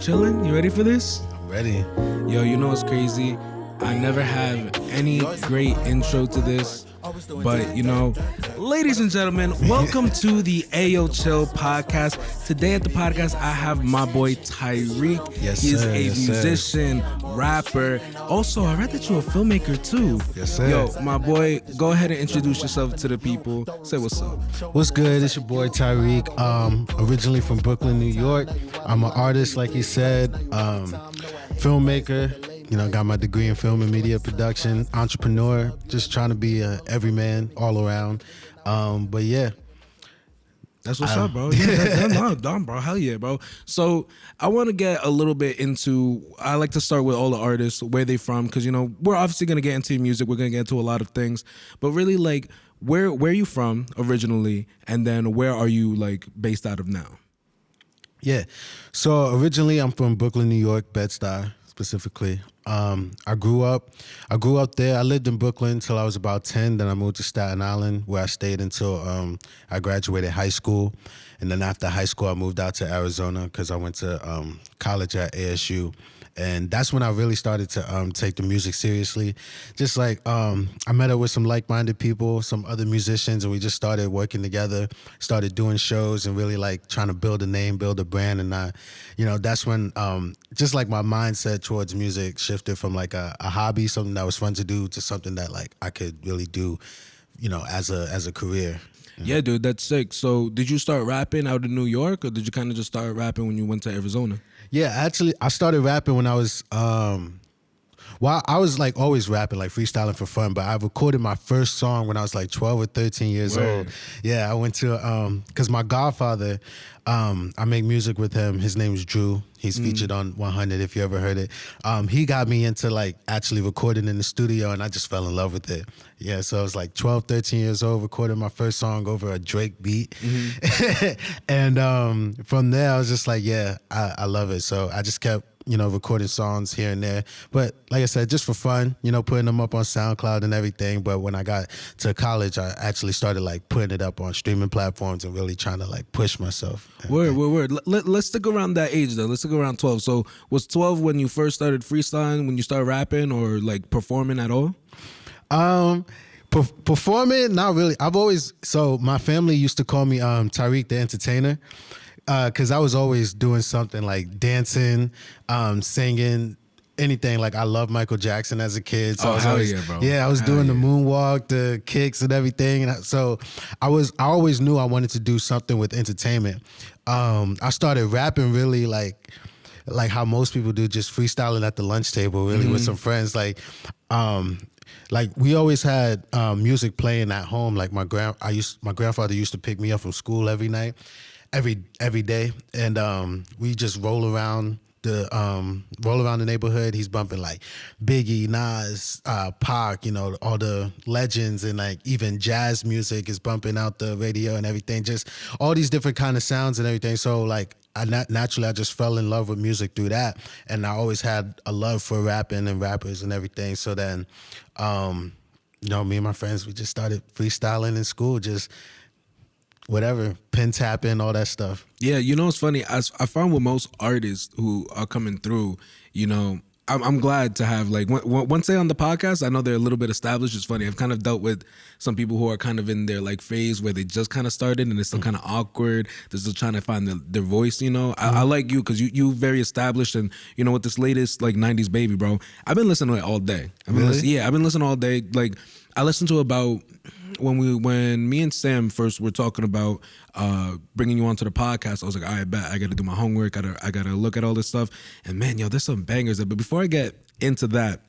Chilling? You ready for this? I'm ready. Yo, you know what's crazy? I never have any great intro to this, but you know, ladies and gentlemen, welcome to the Ayoo Chill podcast. Today at the podcast, I have my boy Tireek. Yes, He is sir. a Yes, musician, rapper. Also, I read that you're a filmmaker too. Yes, sir. Yo, my boy, go ahead and introduce yourself to the people. Say what's up. What's good? It's your boy Tireek. Originally from Brooklyn, New York. I'm an artist, like you said, filmmaker. You know, got my degree in film and media production, entrepreneur, just trying to be a everyman all around. But yeah. That's what's up, bro. Yeah, no, bro. Hell yeah, bro. So I want to get a little bit into, I like to start with all the artists, where they from, because, you know, we're obviously going to get into music. We're going to get into a lot of things. But really, like, where are you from originally? And then where are you, like, based out of now? Yeah. So originally I'm from Brooklyn, New York, Bed-Stuy specifically. I grew up there. I lived in Brooklyn until I was about 10. Then I moved to Staten Island, where I stayed until I graduated high school. And then after high school, I moved out to Arizona because I went to college at ASU. And that's when I really started to take the music seriously. Just like I met up with some like-minded people, some other musicians, and we just started working together, started doing shows and really like trying to build a name, build a brand. And that's when just like my mindset towards music shifted from like a hobby, something that was fun to do, to something that like I could really do, you know, as a career. Yeah, dude, that's sick. So did you start rapping out in New York, or did you kind of just start rapping when you went to Arizona? Yeah, actually, I started rapping when I was, I was like always rapping, like freestyling for fun, but I recorded my first song when I was like 12 or 13 years old. Yeah, I went to, because my godfather, I make music with him. His name's Drew. He's featured on 100, if you ever heard it. He got me into like actually recording in the studio, and I just fell in love with it. Yeah, so I was like 12, 13 years old, recording my first song over a Drake beat. And from there, I was just like, yeah, I love it. So I just kept, you know, recording songs here and there. But like I said, just for fun, you know, putting them up on SoundCloud and everything. But when I got to college, I actually started like putting it up on streaming platforms and really trying to like push myself. Word. Let's stick around that age though. Let's stick around 12. So was 12 when you first started freestyling, when you started rapping or like performing at all? Performing, not really. So my family used to call me Tireek the Entertainer. Because I was always doing something like dancing, singing, anything. Like I loved Michael Jackson as a kid. So bro. Yeah, I was doing the moonwalk, the kicks and everything. And so I always knew I wanted to do something with entertainment. I started rapping really like how most people do, just freestyling at the lunch table, really with some friends. Like we always had music playing at home. Like my grandfather used to pick me up from school every night. Every day, and we just roll around the neighborhood. He's bumping like Biggie, Nas, Pac, you know, all the legends, and like even jazz music is bumping out the radio and everything. Just all these different kind of sounds and everything. So like naturally, I just fell in love with music through that, and I always had a love for rapping and rappers and everything. So then, you know, me and my friends, we just started freestyling in school, just whatever, pen tapping, all that stuff. Yeah, you know, it's funny. I found with most artists who are coming through, you know, I'm glad to have, like, once they're on the podcast, I know they're a little bit established. It's funny. I've kind of dealt with some people who are kind of in their, like, phase where they just kind of started and it's still kind of awkward. They're still trying to find their voice, you know. I like you because you very established, and, you know, with this latest, like, 90s baby, bro, I've been listening to it all day. I've been listening all day. Like, I listened to about when me and Sam first were talking about bringing you onto the podcast. I was like, all right, bet, I got to do my homework. I got to look at all this stuff. And man, yo, there's some bangers there. But before I get into that,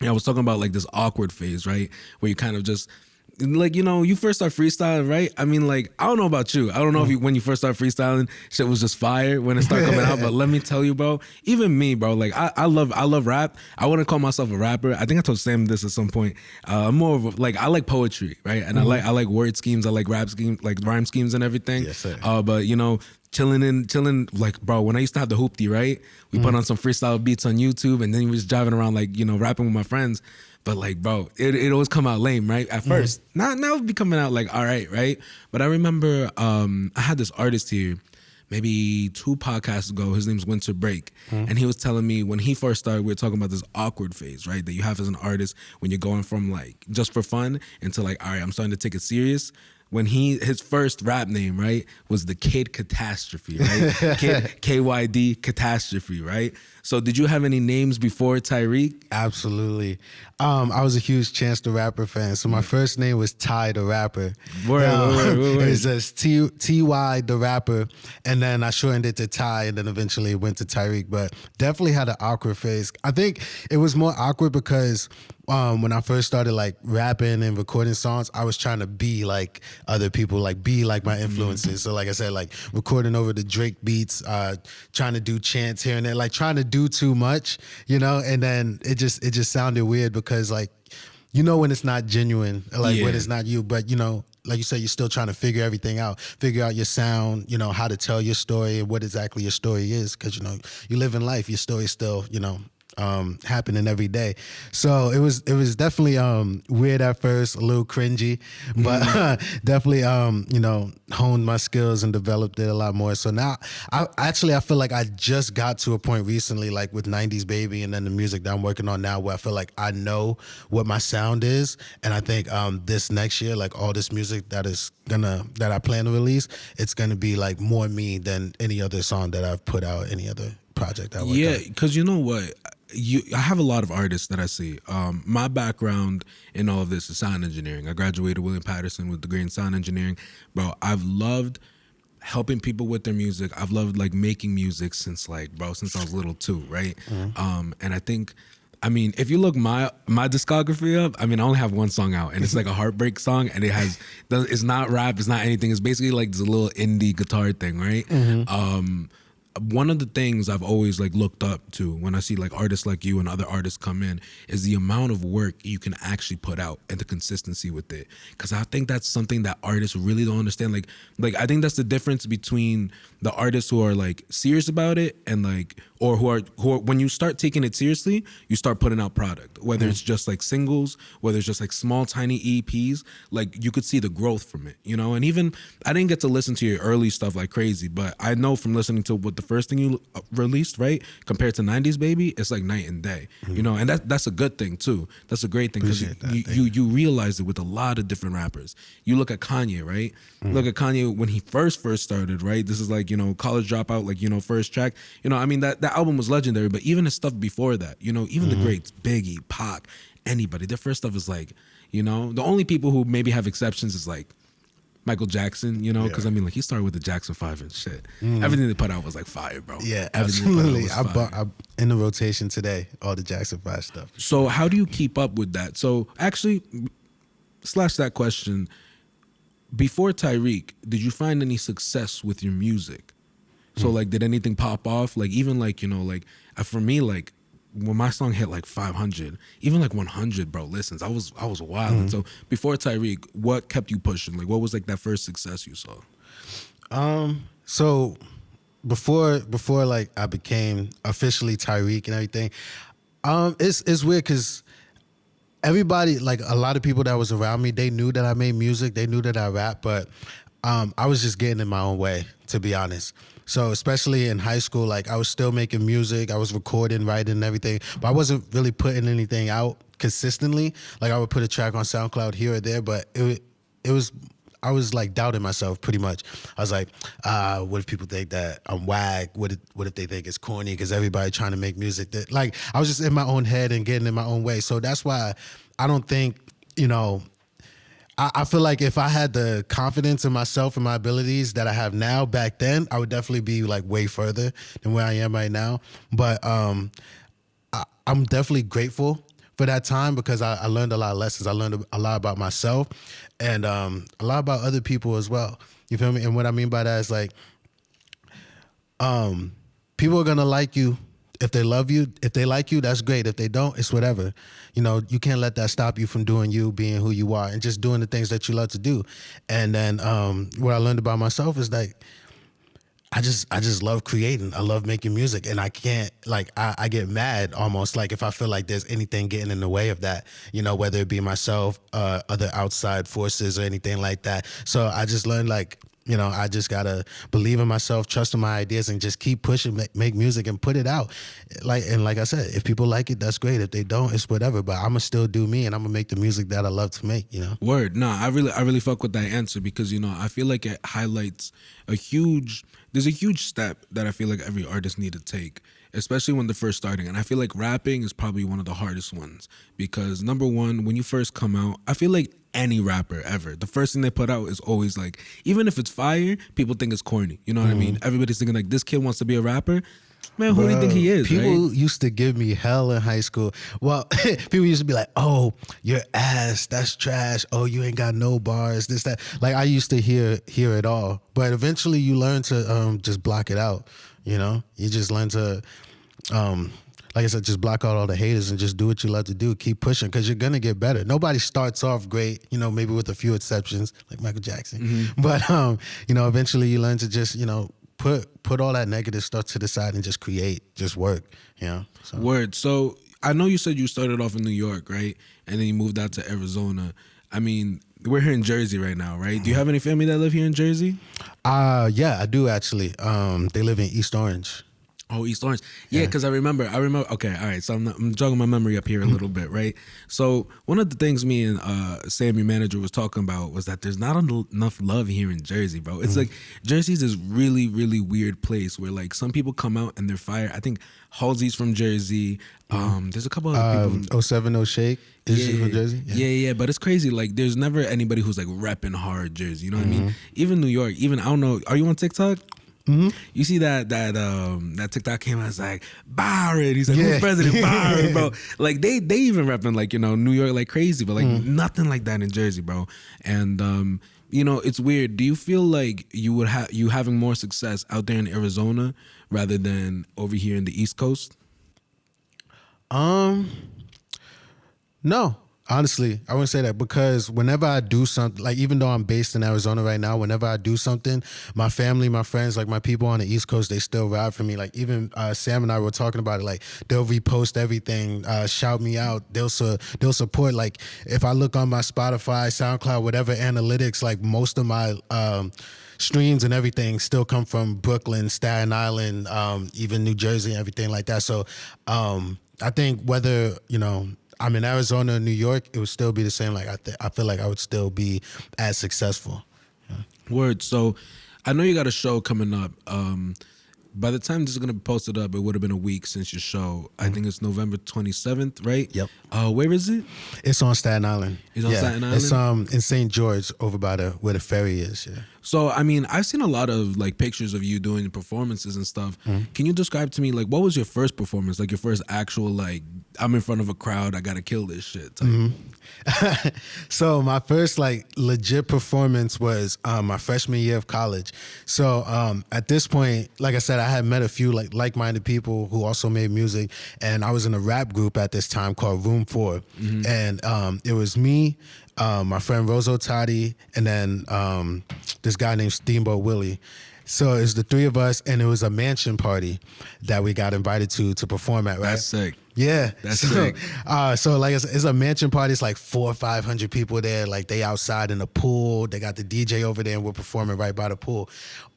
I was talking about like this awkward phase, right? Where you kind of just, like, you know, you first start freestyling, right? I mean, like, I don't know about you. I don't know if when you first start freestyling, shit was just fire when it started coming out. But let me tell you, bro, even me, bro, like, I love rap. I wouldn't call myself a rapper. I think I told Sam this at some point. I'm more of like, I like poetry, right? And I like word schemes. I like rap schemes, like rhyme schemes and everything. Yes, sir. But, you know, chilling. Like, bro, when I used to have the hoopty, right? We put on some freestyle beats on YouTube, and then we was driving around, like, rapping with my friends. But like, bro, it always come out lame, right? At first. Now it be coming out like, all right? But I remember I had this artist here, maybe 2 podcasts ago. His name's Winter Break. And he was telling me when he first started, we were talking about this awkward phase, right? That you have as an artist when you're going from like just for fun into like, all right, I'm starting to take it serious. When his first rap name, right, was the Kid Catastrophe, right? Kid, KYD Catastrophe, right? So did you have any names before Tireek? Absolutely. I was a huge Chance the Rapper fan. So my first name was Ty the Rapper. Word. It was just T-Y the Rapper. And then I shortened it to Ty, and then eventually it went to Tireek. But definitely had an awkward phase. I think it was more awkward because when I first started like rapping and recording songs, I was trying to be like other people, like be like my influences. So like I said, like recording over the Drake beats, trying to do chants here and there, like trying to do too much, and then it just sounded weird because like, when it's not genuine, like when it's not you, but like you said, you're still trying to figure everything out, figure out your sound, how to tell your story and what exactly your story is. Cause you live in life, your story's still, happening every day. So it was definitely weird at first, a little cringy, but definitely honed my skills and developed it a lot more. So now I feel like I just got to a point recently, like with 90s Baby and then the music that I'm working on now, where I feel like I know what my sound is. And I think this next year, like all this music that I plan to release, it's gonna be like more me than any other song that I've put out, any other project I worked on. Yeah, because you know what? I have a lot of artists that I see. My background in all of this is sound engineering. I graduated William Patterson with a degree in sound engineering. Bro, I've loved helping people with their music. I've loved like making music since I was little too, right? And I think, if you look my discography up, I only have one song out, and it's like a heartbreak song, and it's not rap, it's not anything. It's basically like this little indie guitar thing, right? One of the things I've always like looked up to when I see like artists like you and other artists come in is the amount of work you can actually put out and the consistency with it. Because I think that's something that artists really don't understand. Like I think that's the difference between the artists who are like serious about it and like, or who are when you start taking it seriously, you start putting out product. Whether it's just like singles, whether it's just like small tiny EPs, like you could see the growth from it, And even I didn't get to listen to your early stuff like crazy, but I know from listening to what the first thing you released, right, compared to 90s Baby, it's like night and day, and that's a good thing too. That's a great thing because you realize it with a lot of different rappers. You look at Kanye, right? Look at Kanye when he first started, right? This is like, College Dropout, like, first track. That album was legendary, but even his stuff before that, even the greats, Biggie, Pac, anybody, their first stuff is like, the only people who maybe have exceptions is like Michael Jackson, because he started with the Jackson 5 and shit. Everything they put out was like fire, bro. Yeah, absolutely. I'm in the rotation today, all the Jackson 5 stuff. So how do you keep up with that? So actually, slash that question, before Tireek, did you find any success with your music? So like, did anything pop off? Like even like, for me, like when my song hit like 500, even like 100, bro, listens, I was wild. So before Tireek, what kept you pushing? Like what was like that first success you saw? So before like I became officially Tireek and everything, it's weird because everybody, like a lot of people that was around me, they knew that I made music, they knew that I rap, but I was just getting in my own way, to be honest. So especially in high school, like I was still making music, I was recording, writing and everything, but I wasn't really putting anything out consistently. Like I would put a track on SoundCloud here or there, but I was like doubting myself pretty much. I was like, what if people think that I'm whack? What if they think it's corny? Because everybody trying to make music that, like, I was just in my own head and getting in my own way. So that's why I don't think, I feel like if I had the confidence in myself and my abilities that I have now back then, I would definitely be like way further than where I am right now. But I'm definitely grateful for that time because I learned a lot of lessons. I learned a lot about myself and a lot about other people as well. You feel me? And what I mean by that is like, people are gonna like you. If they love you, if they like you, that's great. If they don't, it's whatever. You can't let that stop you from doing you, being who you are, and just doing the things that you love to do. And then what I learned about myself is like, I just love creating. I love making music, and I can't like I get mad almost like if I feel like there's anything getting in the way of that, whether it be myself, other outside forces or anything like that. So I just learned like, I just gotta believe in myself, trust in my ideas, and just keep pushing, make music and put it out. Like I said, if people like it, that's great. If they don't, it's whatever. But I'ma still do me, and I'm gonna make the music that I love to make. Word. No, I really fuck with that answer because I feel like it highlights there's a huge step that I feel like every artist need to take, especially when they're first starting. And I feel like rapping is probably one of the hardest ones because number one, when you first come out, I feel like any rapper ever, the first thing they put out is always like, even if it's fire, people think it's corny. You know what I mean? Everybody's thinking like, this kid wants to be a rapper. Man, who do you think he is? People right? used to give me hell in high school. Well, people used to be like, "Oh, you're ass. That's trash. Oh, you ain't got no bars. This, that." Like I used to hear it all. But eventually, you learn to just block it out. You just learn to, like I said, just block out all the haters and just do what you love to do. Keep pushing because you're gonna get better. Nobody starts off great. Maybe with a few exceptions, like Michael Jackson. But eventually, you learn to just put all that negative stuff to the side and just create, just work, So. Word. So I know you said you started off in New York, right? And then you moved out to Arizona. I mean, we're here in Jersey right now, right? Do you have any family that live here in Jersey? Yeah, I do actually. They live in East Orange. Oh, East Orange. Yeah, because I remember. Okay, all right. So I'm jogging my memory up here a little bit, right? So one of the things me and Sam, your manager, was talking about was that there's not enough love here in Jersey, bro. It's like Jersey's this really, really weird place where like some people come out and they're fire. I think Halsey's from Jersey. There's a couple of people. 070 Shake is from Jersey. Yeah. But it's crazy. Like there's never anybody who's like repping hard Jersey. You know what I mean? Even New York. Even I don't know. Are you on TikTok? You see that TikTok came out, it's like Byron. He's like, who's president? Byron, bro. Like they even repping like New York like crazy, but like nothing like that in Jersey, bro. And it's weird. Do you feel like you having more success out there in Arizona rather than over here in the East Coast? No. Honestly, I wouldn't say that because whenever I do something, like even though I'm based in Arizona right now, whenever I do something, my family, my friends, like my people on the East Coast, they still ride for me. Like even Sam and I were talking about it. Like they'll repost everything, shout me out. They'll support. Like if I look on my Spotify, SoundCloud, whatever analytics, like most of my streams and everything still come from Brooklyn, Staten Island, even New Jersey, and everything like that. So I think whether I'm in Arizona or New York, it would still be the same. Like I feel like I would still be as successful. Yeah. Word. So I know you got a show coming up. By the time this is gonna be posted up, it would have been a week since your show. I think it's November 27th, right? Yep. Where is it? It's on Staten Island. It's on Staten Island? It's in St. George over by where the ferry is. Yeah. So I mean, I've seen a lot of like pictures of you doing performances and stuff. Can you describe to me like what was your first performance? Like your first actual like I'm in front of a crowd, I gotta kill this shit type. So my first like legit performance was my freshman year of college. So at this point, like I said, I had met a few like-minded people who also made music, and I was in a rap group at this time called Room 4, and it was me, my friend Roso Toddy, and then this guy named Steamboat Willie. So it's the three of us, and it was a mansion party that we got invited to perform at, right? That's sick. Yeah. That's sick. So like it's a mansion party. It's like 400 or 500 people there. Like they outside in the pool. They got the DJ over there, and we're performing right by the pool.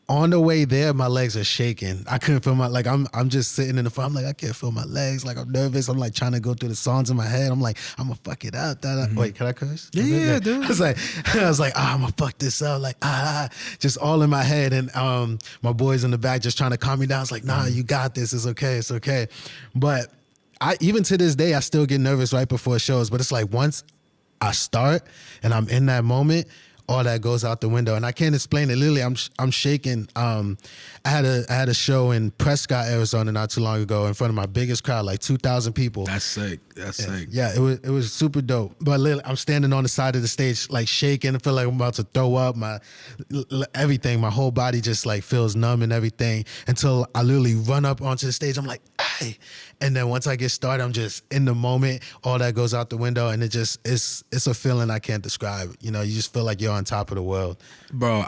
On the way there, my legs are shaking. I couldn't feel I'm just sitting in the front. I'm like, I can't feel my legs. Like I'm nervous. I'm like trying to go through the songs in my head. I'm like, I'm gonna fuck it up. Wait, can I curse? Yeah, dude. I was like, I'm gonna fuck this up. Like, just all in my head. And my boys in the back just trying to calm me down. It's like, nah, you got this. It's okay. It's okay. But even to this day, I still get nervous right before shows. But it's like once I start and I'm in that moment, all that goes out the window, and I can't explain it. Literally, I'm shaking. I had a show in Prescott, Arizona, not too long ago, in front of my biggest crowd, like 2,000 people. That's sick. That's sick. Yeah, it was super dope. But literally, I'm standing on the side of the stage, like shaking. I feel like I'm about to throw up. My whole body just like feels numb and everything. Until I literally run up onto the stage. I'm like, right. And then once I get started, I'm just in the moment. All that goes out the window, and it's a feeling I can't describe. You know, you just feel like you're on top of the world. Bro,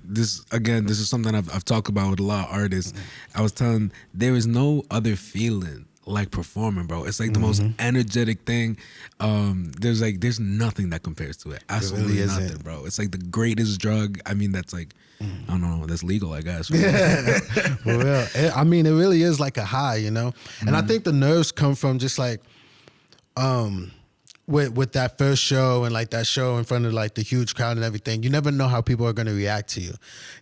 this is something I've talked about with a lot of artists. I was telling there is no other feeling like performing, bro. It's like the most energetic thing. There's nothing that compares to it. Absolutely really nothing, isn't. bro. It's like the greatest drug. I mean, that's like I don't know, that's legal, I guess. Yeah, for real. I mean, it really is like a high, you know. And I think the nerves come from just like, with that first show and like that show in front of like the huge crowd and everything. You never know how people are going to react to you,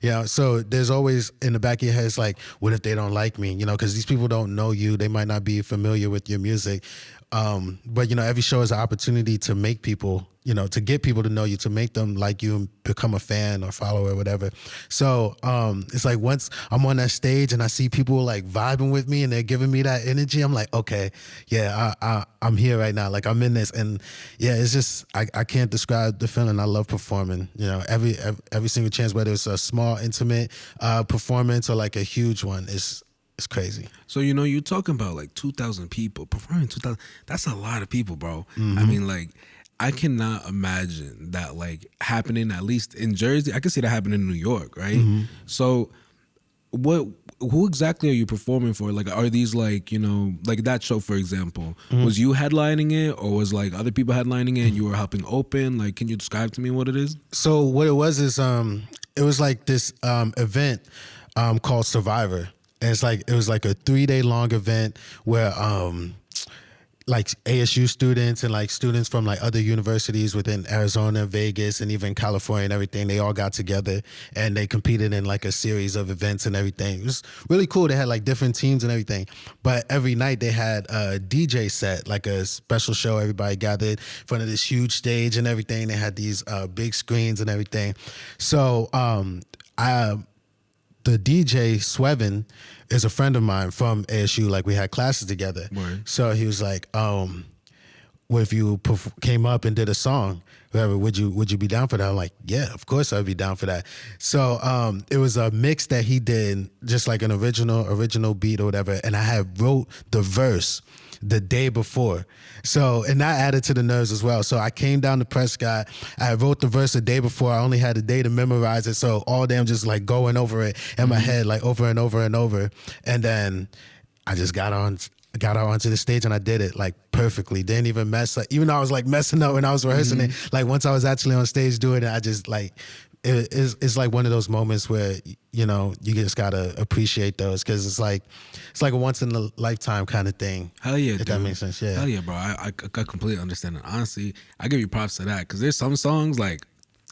you know. So there's always in the back of your head, it's like, what if they don't like me, you know? Because these people don't know you, they might not be familiar with your music. But you know, every show is an opportunity to make people, you know, to get people to know you, to make them like you and become a fan or follower or whatever. So it's like once I'm on that stage and I see people like vibing with me and they're giving me that energy, I'm like, okay, yeah, I'm here right now. Like I'm in this, and yeah, it's just I can't describe the feeling. I love performing. You know, every single chance, whether it's a small intimate performance or like a huge one, it's crazy. So, you know, you're talking about like 2,000 people performing 2,000. That's a lot of people, bro. I mean, like, I cannot imagine that like happening at least in Jersey. I can see that happening in New York, right? So, who exactly are you performing for? Like, are these like, you know, like that show, for example, was you headlining it, or was like other people headlining it and you were helping open? Like, can you describe to me what it is? So what it was is it was like this event called Survivor. And it was like a 3-day long event where like ASU students and like students from like other universities within Arizona, Vegas, and even California and everything, they all got together and they competed in like a series of events and everything. It was really cool. They had like different teams and everything. But every night they had a DJ set, like a special show. Everybody gathered in front of this huge stage and everything. They had these big screens and everything. So the DJ Swevin is a friend of mine from ASU. Like we had classes together. Word. So he was like, what if you came up and did a song? Whatever, would you be down for that? I'm like, yeah, of course I'd be down for that. So it was a mix that he did, just like an original beat or whatever. And I had wrote the verse the day before. So, and that added to the nerves as well. So I came down to Prescott. I wrote the verse the day before. I only had a day to memorize it. So all day I'm just like going over it in my head, like over and over and over. And then I just got out onto the stage and I did it like perfectly. Didn't even mess up. Even though I was like messing up when I was rehearsing it, like once I was actually on stage doing it, I just like, it's like one of those moments where, you know, you just gotta appreciate those, because it's like a once in a lifetime kind of thing. Hell yeah, if dude. that makes sense. Yeah. Hell yeah, bro. I completely understand it. Honestly, I give you props to that, because there's some songs like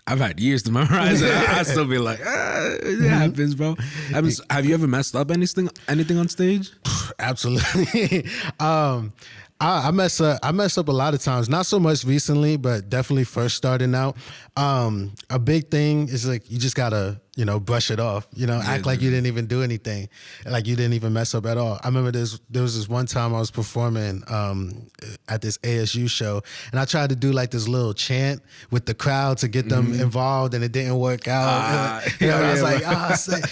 I've had years to memorize it. I still be like, it happens, bro. Have you ever messed up anything on stage? Absolutely. I mess up a lot of times. Not so much recently, but definitely first starting out. A big thing is like you just gotta, you know, brush it off. You know, act like you didn't even do anything, like you didn't even mess up at all. I remember there was this one time I was performing at this ASU show, and I tried to do like this little chant with the crowd to get them involved, and it didn't work out. I was like,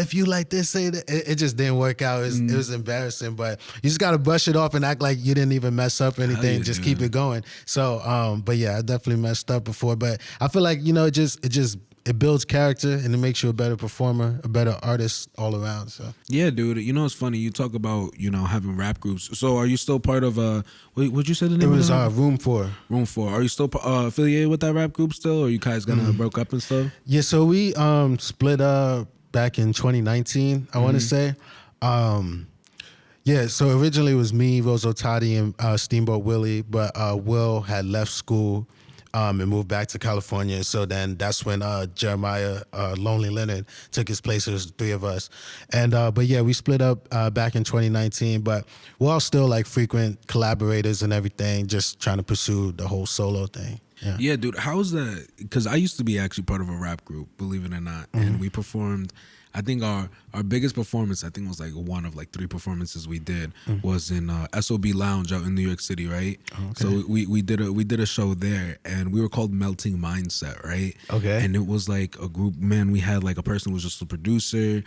if you like this, say that. It just didn't work out. It was embarrassing, but you just gotta brush it off and act like you didn't even mess up or anything. Just keep it going. So, but yeah, I definitely messed up before, but I feel like, you know, it builds character and it makes you a better performer, a better artist all around. So yeah, dude. You know, it's funny. You talk about, you know, having rap groups. So are you still part of what'd you say the name it was of the Room 4. Room 4. Are you still affiliated with that rap group still, or you guys gonna broke up and stuff? Yeah, so we split up back in 2019, I want to say. Yeah, so originally it was me, Roso Toddy, and Steamboat Willie, but Will had left school and moved back to California. So then that's when Jeremiah Lonely Leonard took his place. It was 3 of us. And but yeah, we split up back in 2019, but we're all still like frequent collaborators and everything, just trying to pursue the whole solo thing. Yeah, dude. How's that? Because I used to be actually part of a rap group, believe it or not, and we performed. I think our biggest performance, I think, was like one of like 3 performances we did was in SOB Lounge out in New York City, right? Okay. So we did a show there, and we were called Melting Mindset, right? Okay. And it was like a group. Man, we had like a person who was just a producer,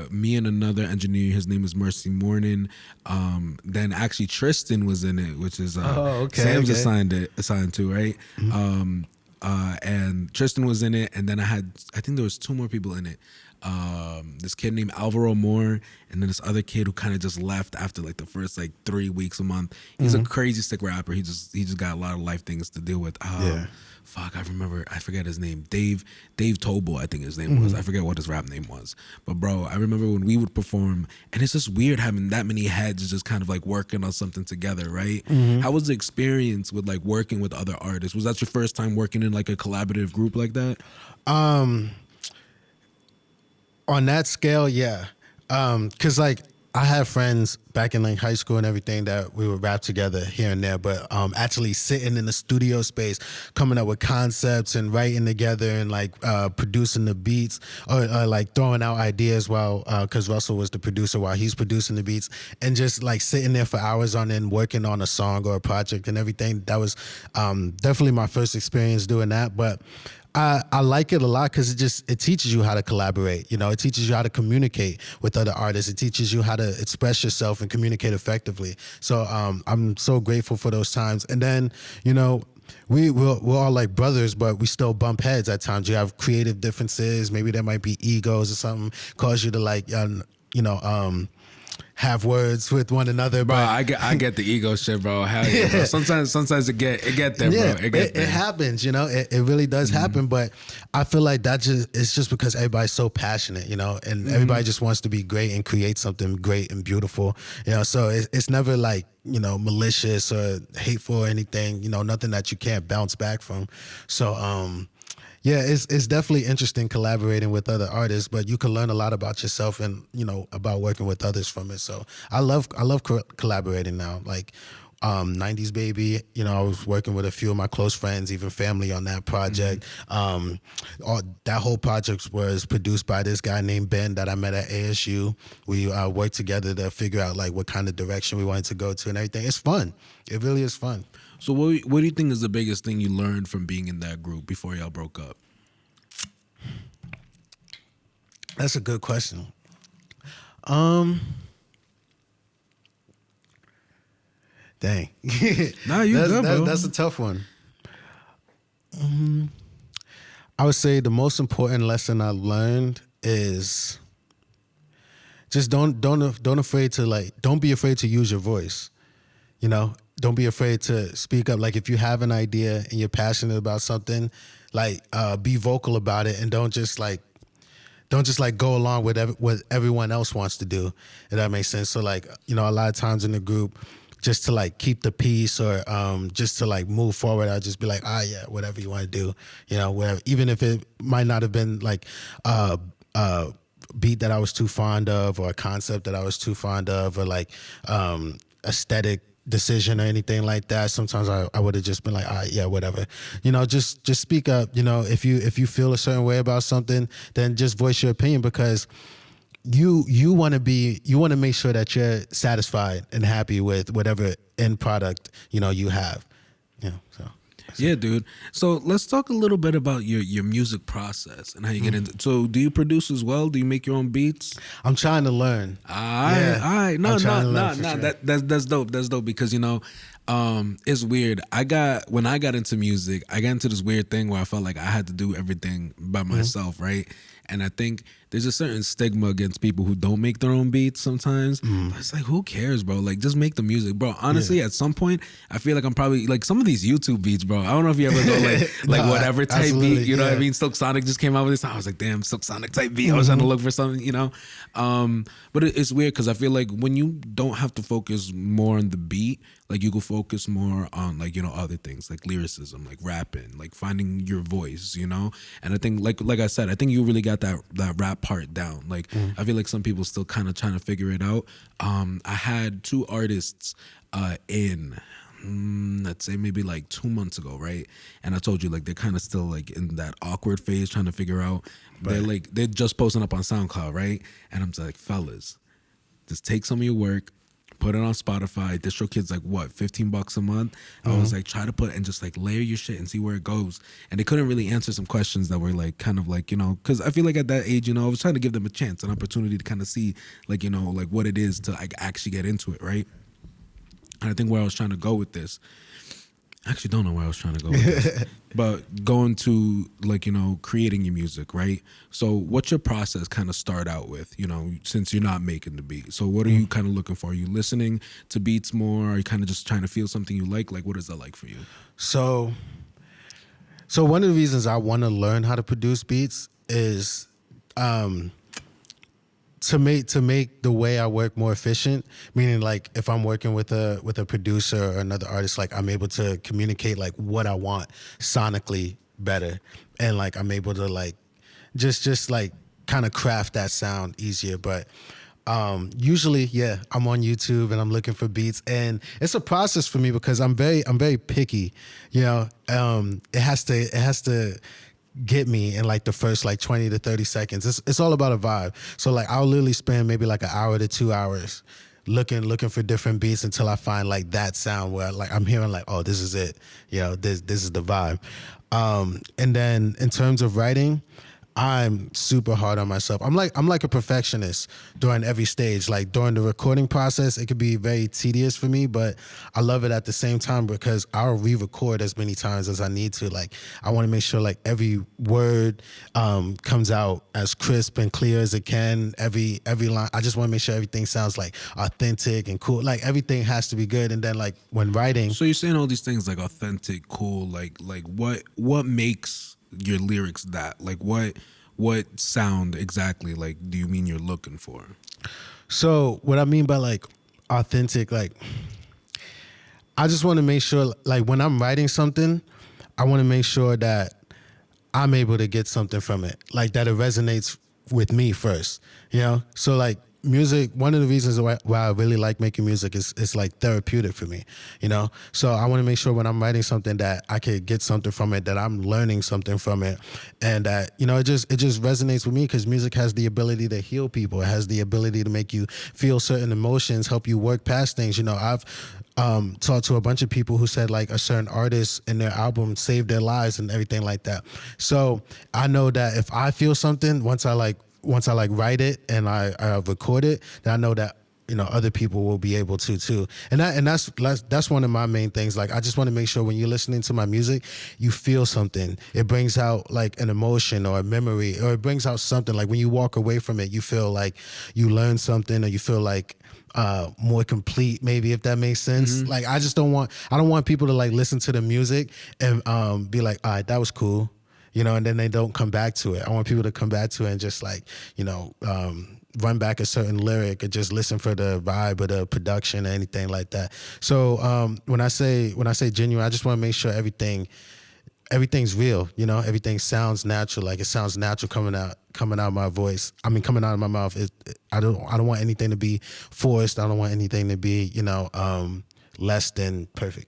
me and another engineer. His name is Mercy Morning. Then actually Tristan was in it, which is Sam's assigned to, right? And Tristan was in it, and then I think there was 2 more people in it. This kid named Alvaro Moore, and then this other kid who kind of just left after like the first like 3 weeks a month. He's a crazy sick rapper. He just got a lot of life things to deal with. Fuck, I forget his name. Dave Tobo, I think his name was. I forget what his rap name was. But bro, I remember when we would perform, and it's just weird having that many heads just kind of like working on something together, right? How was the experience with like working with other artists? Was that your first time working in like a collaborative group like that? On that scale, yeah. Cause like I had friends back in like high school and everything that we would rap together here and there, but actually sitting in the studio space, coming up with concepts and writing together and like producing the beats or like throwing out ideas while, cause Russell was the producer while he's producing the beats, and just like sitting there for hours on end working on a song or a project and everything. That was definitely my first experience doing that, but I like it a lot because it teaches you how to collaborate. You know, it teaches you how to communicate with other artists. It teaches you how to express yourself and communicate effectively. So I'm so grateful for those times. And then, you know, we're all like brothers, but we still bump heads at times. You have creative differences. Maybe there might be egos or something cause you to like, have words with one another. Bro, but I get the ego shit, bro. Hell yeah, bro. Sometimes it get there, yeah, bro. It happens, you know. It really does happen, but I feel like it's just because everybody's so passionate, you know, and everybody just wants to be great and create something great and beautiful, you know. So it's never like, you know, malicious or hateful or anything, you know, nothing that you can't bounce back from. So yeah, it's definitely interesting collaborating with other artists, but you can learn a lot about yourself and, you know, about working with others from it. So I love collaborating now. Like 90s Baby, you know, I was working with a few of my close friends, even family on that project. That whole project was produced by this guy named Ben that I met at ASU. We worked together to figure out like what kind of direction we wanted to go to and everything. It's fun. It really is fun. So what do you think is the biggest thing you learned from being in that group before y'all broke up? That's a good question. Dang. Nah, you good, bro. That's a tough one. I would say the most important lesson I learned is just don't be afraid to use your voice. You know, don't be afraid to speak up. Like if you have an idea and you're passionate about something, like be vocal about it and don't just go along with what everyone else wants to do. If that makes sense. So like, you know, a lot of times in the group, just to like keep the peace or just to like move forward, I'll just be like, yeah, whatever you want to do, you know, whatever. Even if it might not have been like beat that I was too fond of or a concept that I was too fond of or like aesthetic decision or anything like that. Sometimes I would have just been like, yeah, whatever. You know, just speak up. You know, if you feel a certain way about something, then just voice your opinion because you want to make sure that you're satisfied and happy with whatever end product, you know, you have. You know, so. Yeah, dude. So let's talk a little bit about your music process and how you get into. So do you produce as well? Do you make your own beats? I'm trying to learn. All right. No. Sure. That's dope. That's dope because, you know, it's weird. When I got into music, I got into this weird thing where I felt like I had to do everything by myself, right? And I think there's a certain stigma against people who don't make their own beats sometimes. But it's like, who cares, bro? Like, just make the music, bro. Honestly, at some point, I feel like I'm probably like some of these YouTube beats, bro. I don't know if you ever go like whatever type beat, you know what I mean? Silk Sonic just came out with this. I was like, damn, Silk Sonic type beat. I was trying to look for something, you know? But it's weird because I feel like when you don't have to focus more on the beat, like you can focus more on like, you know, other things like lyricism, like rapping, like finding your voice, you know? And I think like I said, I think you really got that rap part down. Like I feel like some people still kind of trying to figure it out. I had 2 artists in let's say maybe like 2 months ago, right? And I told you like they're kind of still like in that awkward phase trying to figure out. They're just posting up on SoundCloud, right? And I'm just like, fellas, just take some of your work, put it on Spotify. DistroKid's like what, $15 a month? I was like, try to put and just like layer your shit and see where it goes. And they couldn't really answer some questions that were like kind of like, because I feel like at that age, I was trying to give them a chance, an opportunity to kind of see like, like what it is to like actually get into it, right? And I think where I was trying to go with this, I actually don't know where I was trying to go with this, but going to like, creating your music, right? So what's your process kind of start out with, since you're not making the beat? So what are you kind of looking for? Are you listening to beats more? Are you kind of just trying to feel something you like? Like, what is that like for you? So one of the reasons I want to learn how to produce beats is to make the way I work more efficient, meaning like if I'm working with a producer or another artist, like I'm able to communicate like what I want sonically better, and like I'm able to like just like kind of craft that sound easier. But usually, yeah, I'm on YouTube and I'm looking for beats, and it's a process for me because I'm very picky. It has to get me in like the first like 20 to 30 seconds. It's all about a vibe. So like I'll literally spend maybe like an hour to 2 hours looking for different beats until I find like that sound where like I'm hearing like, oh, this is it. This is the vibe. And then in terms of writing, I'm super hard on myself. I'm like a perfectionist during every stage. Like during the recording process, it could be very tedious for me, but I love it at the same time because I'll re-record as many times as I need to. Like I want to make sure like every word comes out as crisp and clear as it can. Every line, I just want to make sure everything sounds like authentic and cool. Like everything has to be good. And then like when writing, so you're saying all these things like authentic, cool. Like what makes your lyrics that? Like what sound exactly like do you mean you're looking for? So what I mean by like authentic, like I just want to make sure like when I'm writing something, I want to make sure that I'm able to get something from it, like that it resonates with me first, So like music, one of the reasons why I really like making music is it's like therapeutic for me, So I want to make sure when I'm writing something that I could get something from it, that I'm learning something from it, and that it just resonates with me because music has the ability to heal people. It has the ability to make you feel certain emotions, help you work past things. I've talked to a bunch of people who said like a certain artist in their album saved their lives and everything like that. So I know that if I feel something, once I write it and I record it, then I know that other people will be able to too. And that's one of my main things. Like I just want to make sure when you're listening to my music, you feel something. It brings out like an emotion or a memory, or it brings out something. Like when you walk away from it, you feel like you learned something, or you feel like more complete, maybe, if that makes sense. Mm-hmm. Like I don't want people to like listen to the music and be like, all right, that was cool. And then they don't come back to it. I want people to come back to it and just like, run back a certain lyric and just listen for the vibe or the production or anything like that. So when I say genuine, I just want to make sure everything's real. Everything sounds natural. Like it sounds natural coming out of my voice. I mean, coming out of my mouth. I don't want anything to be forced. I don't want anything to be less than perfect.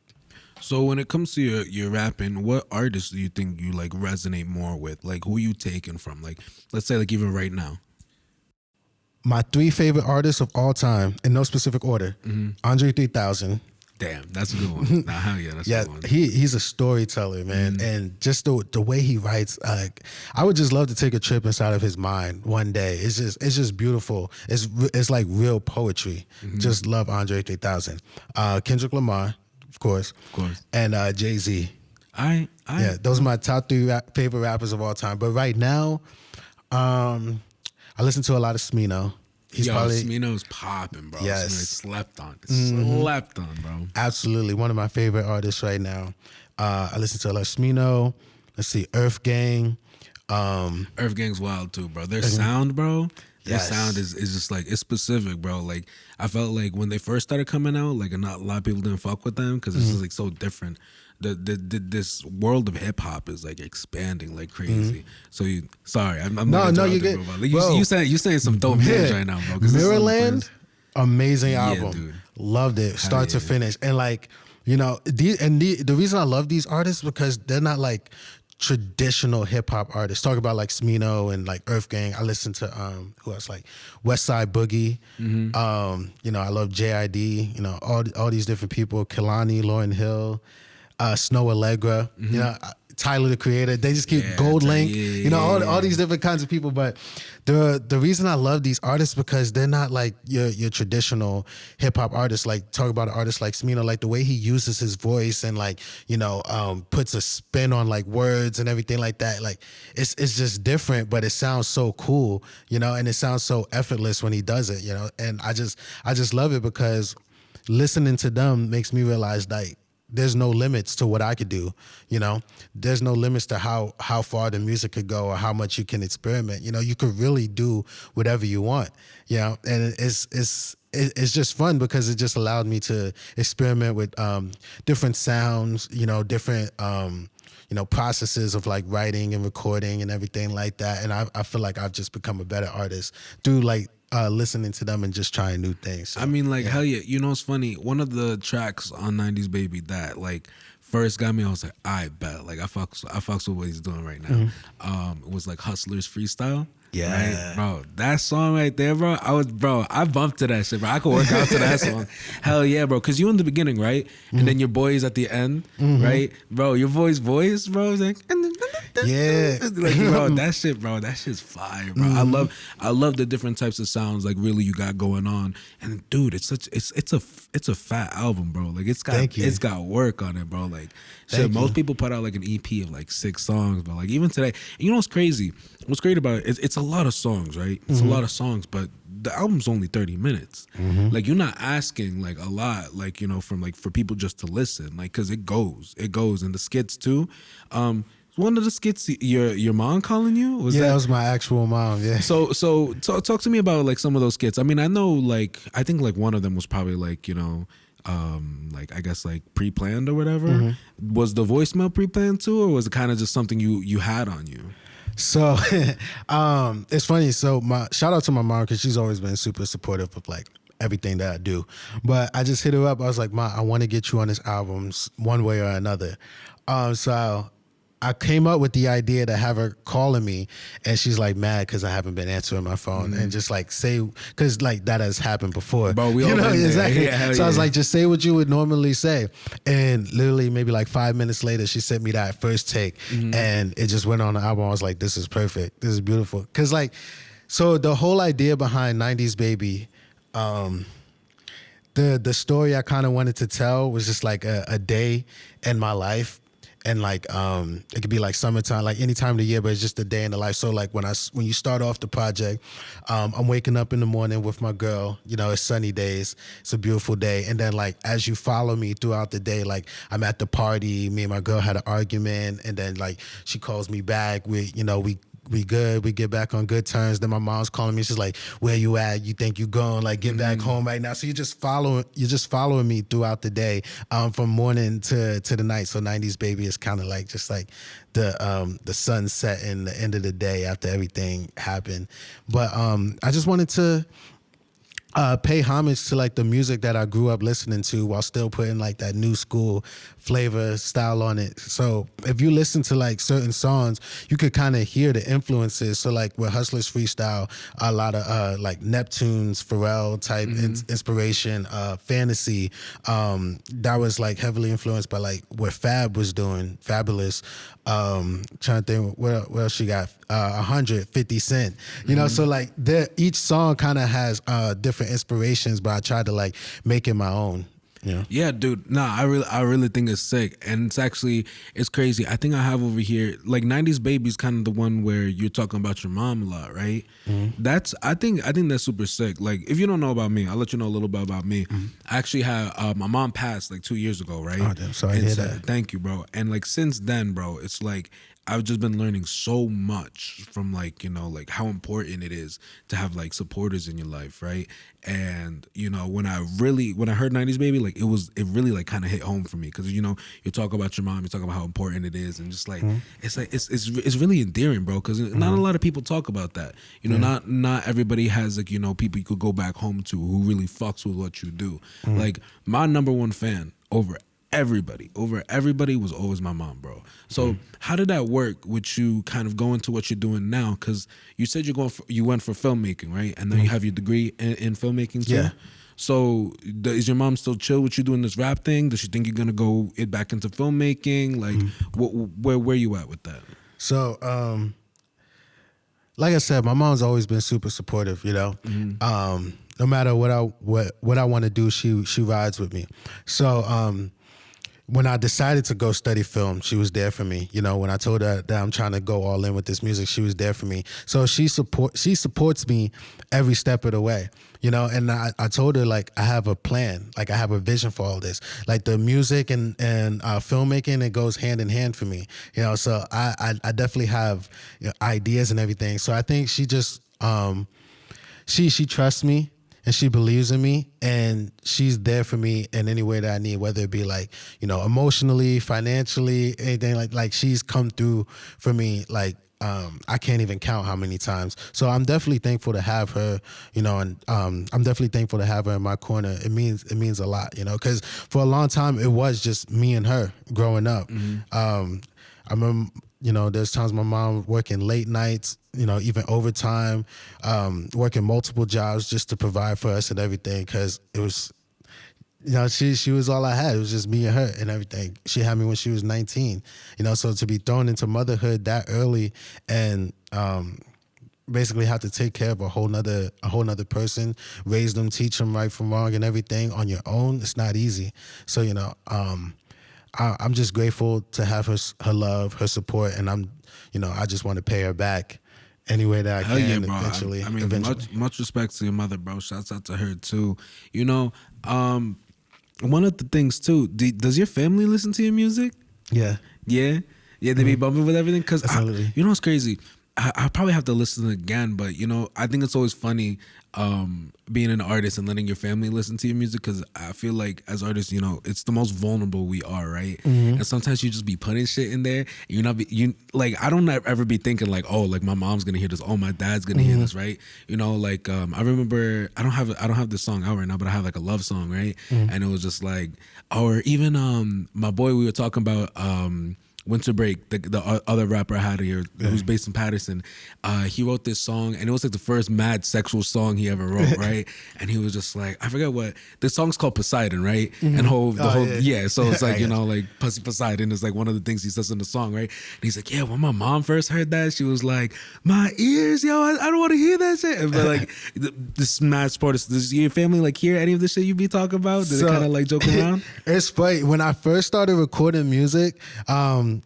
So when it comes to your rapping, what artists do you think you like resonate more with? Like who are you taking from? Like let's say like even right now. My 3 favorite artists of all time, in no specific order. Mm-hmm. Andre 3000. Damn, that's a good one. Nah, hell yeah, that's a good one. He's a storyteller, man. Mm-hmm. And just the way he writes, I would just love to take a trip inside of his mind one day. It's just beautiful. It's like real poetry. Mm-hmm. Just love Andre 3000. Kendrick Lamar, of course. And Jay-Z. Those are my top 3 favorite rappers of all time. But right now, I listen to a lot of Smino. Smino's popping, bro. Yes. Smino's slept on. Slept on, bro. Absolutely. One of my favorite artists right now. I listen to a lot of Smino. Let's see, Earth Gang. Earth Gang's wild too, bro. Their sound, bro. Their sound is just like, it's specific, bro. Like I felt like when they first started coming out, like a lot of people didn't fuck with them because it's just like so different. This world of hip hop is like expanding like crazy. Mm-hmm. So I'm not you get like, you saying some dope names right now, bro. Mirrorland, amazing album. Dude. Loved it, start to finish. And like You know, the reason I love these artists because they're not like traditional hip hop artists. Talk about like Smino and like Earth Gang. I listen to who else, like West Side Boogie. You know, I love JID. You know, all these different people. Kehlani, Lauryn Hill, Snow Allegra. You know, Tyler the Creator. They just keep Gold Link. You know, all these different kinds of people. But the reason I love these artists because they're not like your traditional hip hop artists. Like talk about an artist like Smino, like the way he uses his voice and like, you know, puts a spin on like words and everything like that. Like it's just different, but it sounds so cool, you know, and it sounds so effortless when he does it, you know. And I just love it because listening to them makes me realize like there's no limits to what I could do, you know. There's no limits to how far the music could go or how much you can experiment. You know, you could really do whatever you want, you know. And it's just fun because it just allowed me to experiment with different sounds, you know, different you know, processes of like writing and recording and everything like that. And I feel like I've just become a better artist through like listening to them and just trying new things. So, I mean, like, hell yeah. You know, it's funny. One of the tracks on 90s Baby that, like, first got me, I was like, I bet. Like, I fucks with what he's doing right now. It was, like, Hustler's Freestyle. Yeah. Right? Bro, that song right there, bro, I bumped to that shit, bro. I could work out to that song. Hell yeah, bro. Because you in the beginning, right? And then your boy is at the end, right? Bro, your voice, bro, is like... Yeah. Like, bro, that shit's fire, bro. I love the different types of sounds like really you got going on. And dude, it's a fat album, bro. Like it's got work on it, bro. Like shit, most people put out like an EP of like 6 songs, but like even today, you know what's crazy? What's great about it is it's a lot of songs, right? It's a lot of songs, but the album's only 30 minutes. Like you're not asking like a lot, like, you know, from like for people just to listen, like because it goes, and the skits too. One of the skits, your mom calling you? That was my actual mom. Yeah. So talk to me about like some of those skits. I mean, I know like I think like one of them was probably like, you know, like I guess like pre-planned or whatever. Was the voicemail pre-planned too, or was it kind of just something you had on you? So it's funny. So my shout out to my mom because she's always been super supportive of like everything that I do. But I just hit her up. I was like, Ma, I want to get you on this album one way or another. So I came up with the idea to have her calling me, and she's like mad because I haven't been answering my phone, and just like say, because like that has happened before. Bro, we all you know been there. exactly. Yeah, so I was like, just say what you would normally say, and literally maybe like 5 minutes later, she sent me that first take, and it just went on the album. I was like, this is perfect. This is beautiful. Because like, so the whole idea behind 90s Baby, the story I kind of wanted to tell was just like a day in my life. And like it could be like summertime, like any time of the year, but it's just a day in the life. So like when you start off the project, I'm waking up in the morning with my girl. You know, it's sunny days. It's a beautiful day. And then like as you follow me throughout the day, like I'm at the party. Me and my girl had an argument, and then like she calls me back. We good. We get back on good terms. Then my mom's calling me. She's like, "Where you at? You think you going? Like, get back home right now." So you're just following me throughout the day, from morning to the night. So 90s Baby is kind of like just like the sunset and the end of the day after everything happened. But I just wanted to pay homage to like the music that I grew up listening to while still putting like that new school flavor style on it. So if you listen to like certain songs, you could kind of hear the influences. So like with Hustler's Freestyle, a lot of like Neptune's Pharrell type inspiration, Fantasy, that was like heavily influenced by like what Fab was doing, Fabulous. Trying to think what else she got, 150 Cent, you know. So like each song kind of has different inspirations, but I tried to like make it my own. Yeah, dude. Nah, I really think it's sick, and it's crazy. I think I have over here like 90s Baby's kind of the one where you're talking about your mom a lot, right? I think that's super sick. Like if you don't know about me, I'll let you know a little bit about me. I actually have my mom passed like 2 years ago, right? Oh, damn, sorry to hear that. Thank you, bro. And like since then, bro, it's like I've just been learning so much from like, you know, like how important it is to have like supporters in your life, right? And, you know, when I heard 90s Baby, like it really like kind of hit home for me because, you know, you talk about your mom, you talk about how important it is, and just like it's like it's really endearing, bro, because not a lot of people talk about that. You know, not everybody has like, you know, people you could go back home to who really fucks with what you do. Like my number one fan over over everybody was always my mom, bro. So how did that work with you kind of going to what you're doing now? Because you said you went for filmmaking, right? And then you have your degree in filmmaking too. Yeah. So is your mom still chill with you doing this rap thing? Does she think you're gonna go back into filmmaking? Like, where you at with that? So, like I said, my mom's always been super supportive. You know, no matter what I want to do, she rides with me. So, when I decided to go study film, she was there for me. You know, when I told her that I'm trying to go all in with this music, she was there for me. So she supports me every step of the way. You know, and I told her, like, I have a plan, like I have a vision for all this. Like the music and filmmaking, it goes hand in hand for me. You know, so I definitely have, you know, ideas and everything. So I think she just she trusts me. And she believes in me, and she's there for me in any way that I need, whether it be like, you know, emotionally, financially, anything like she's come through for me. Like, I can't even count how many times. So I'm definitely thankful to have her, you know, and I'm definitely thankful to have her in my corner. It means a lot, you know, because for a long time it was just me and her growing up. I remember, you know, there's times my mom working late nights, you know, even overtime, working multiple jobs just to provide for us and everything, because it was, you know, she was all I had. It was just me and her and everything. She had me when she was 19, you know, so to be thrown into motherhood that early and basically have to take care of a whole nother person, raise them, teach them right from wrong and everything on your own, it's not easy. So, you know, I'm just grateful to have her love, her support, and I just want to pay her back any way that I Hell can. yeah, bro. Eventually, I mean, eventually. much respect to your mother, bro. Shouts out to her too. You know, one of the things too. Does your family listen to your music? Yeah, yeah. They be bumping with everything. Cause absolutely. You know what's crazy? I probably have to listen again, but you know, I think it's always funny being an artist and letting your family listen to your music, because I feel like as artists, you know, it's the most vulnerable we are, right? And sometimes you just be putting shit in there, and I don't ever be thinking like, oh, like my mom's gonna hear this, oh, my dad's gonna hear this, right? You know, like I remember I don't have this song out right now, but I have like a love song, right? And it was just like, or even my boy, we were talking about Winter Break, the other rapper I had here, who's based in Patterson, he wrote this song, and it was like the first mad sexual song he ever wrote, right? And he was just like, I forget what the song's called, Poseidon, right? And so it's like, you know, like Pussy Poseidon is like one of the things he says in the song, right? And he's like, yeah, when my mom first heard that, she was like, my ears, yo, I don't want to hear that shit. But like this mad sport, does your family like hear any of the shit you be talking about? Did they kind of like joke around? It's funny, when I first started recording music,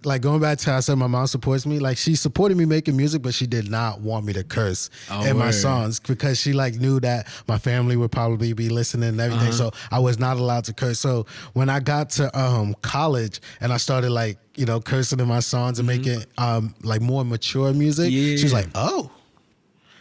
like going back to how I said my mom supports me, like she supported me making music, but she did not want me to curse in my songs, because she like knew that my family would probably be listening and everything. So I was not allowed to curse. So when I got to college and I started like, you know, cursing in my songs and making like more mature music, she was like, oh.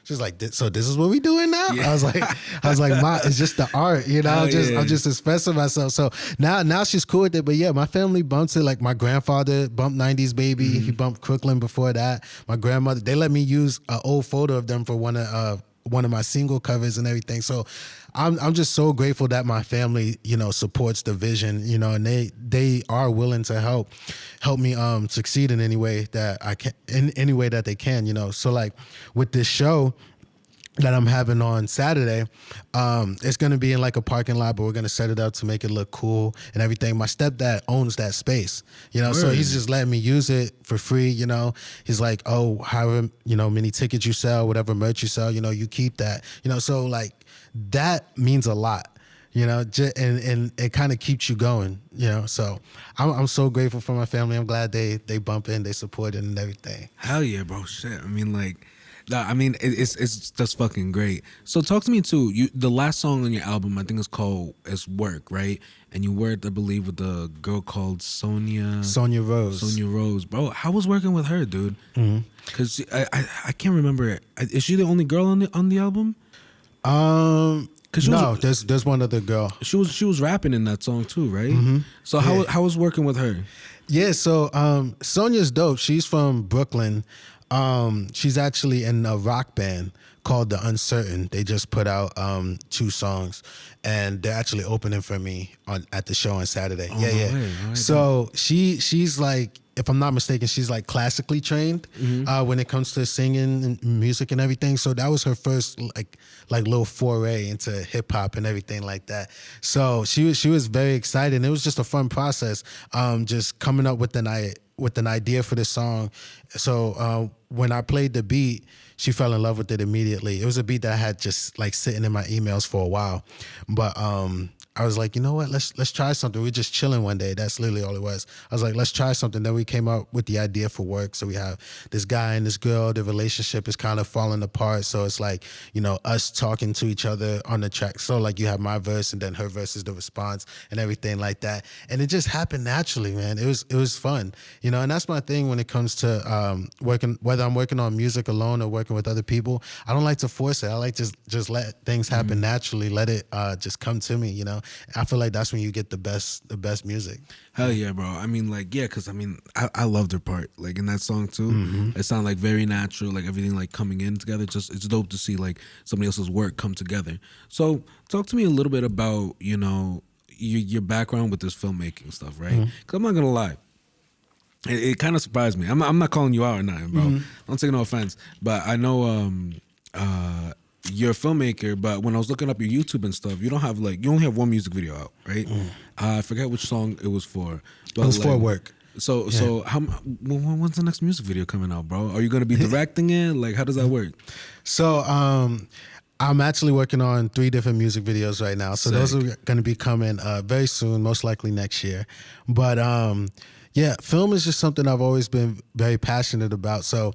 She's like, so this is what we doing now? Yeah. I was like, Ma, it's just the art, you know. I'm just expressing myself. So now she's cool with it. But yeah, my family bumps it. Like my grandfather bumped 90s Baby. He bumped Crooklyn before that. My grandmother, they let me use an old photo of them for one of my single covers and everything. So I'm just so grateful that my family, you know, supports the vision, you know, and they are willing to help me succeed in any way that I can, in any way that they can, you know. So like with this show that I'm having on Saturday, it's gonna be in like a parking lot, but we're gonna set it up to make it look cool and everything. My stepdad owns that space, you know, so he's just letting me use it for free, you know. He's like, oh, however, you know, many tickets you sell, whatever merch you sell, you know, you keep that, you know. So like that means a lot, you know, and it kind of keeps you going, you know. So I'm so grateful for my family. I'm glad they bump in, they support it and everything. Hell yeah, bro. Shit. I mean, like, it's just fucking great. So talk to me too. The last song on your album, I think it's Work, right? And you worked, I believe, with a girl called Sonia Rose, bro. How was working with her, dude? Because I can't remember. Is she the only girl on the album? No, there's one other girl. She was rapping in that song too, right? So how was working with her? Yeah, so Sonia's dope. She's from Brooklyn. She's actually in a rock band called The Uncertain. They just put out 2 songs, and they're actually opening for me at the show on Saturday. Oh, no way. All right, So she's like, if I'm not mistaken, she's like classically trained when it comes to singing and music and everything. So that was her first like little foray into hip hop and everything like that. So she was very excited. And it was just a fun process, just coming up with an idea for this song. So when I played the beat, she fell in love with it immediately. It was a beat that I had just like sitting in my emails for a while, but I was like, you know what? Let's try something. We were just chilling one day. That's literally all it was. I was like, let's try something. Then we came up with the idea for work. So we have this guy and this girl. The relationship is kind of falling apart. So it's like, you know, us talking to each other on the track. So like you have my verse and then her verse is the response and everything like that. And it just happened naturally, man. It was fun, you know. And that's my thing when it comes to working, whether I'm working on music alone or working with other people. I don't like to force it. I like just let things happen naturally. Let it just come to me, you know. I feel like that's when you get the best music. Hell yeah, bro. I mean, like, yeah, because I mean, I loved her part, like in that song too. Mm-hmm. It sounded like very natural, like everything like coming in together. Just it's dope to see like somebody else's work come together. So talk to me a little bit about, you know, your background with this filmmaking stuff, right? Because I'm not gonna lie. It kind of surprised me. I'm not calling you out or nothing, bro. Don't take no offense. But I know you're a filmmaker, but when I was looking up your YouTube and stuff, you only have one music video out, right? I forget which song it was for. But it was for work. So when's the next music video coming out, bro? Are you gonna be directing it? Like, how does that work? So I'm actually working on 3 different music videos right now. So those are going to be coming very soon, most likely next year. But yeah, film is just something I've always been very passionate about. So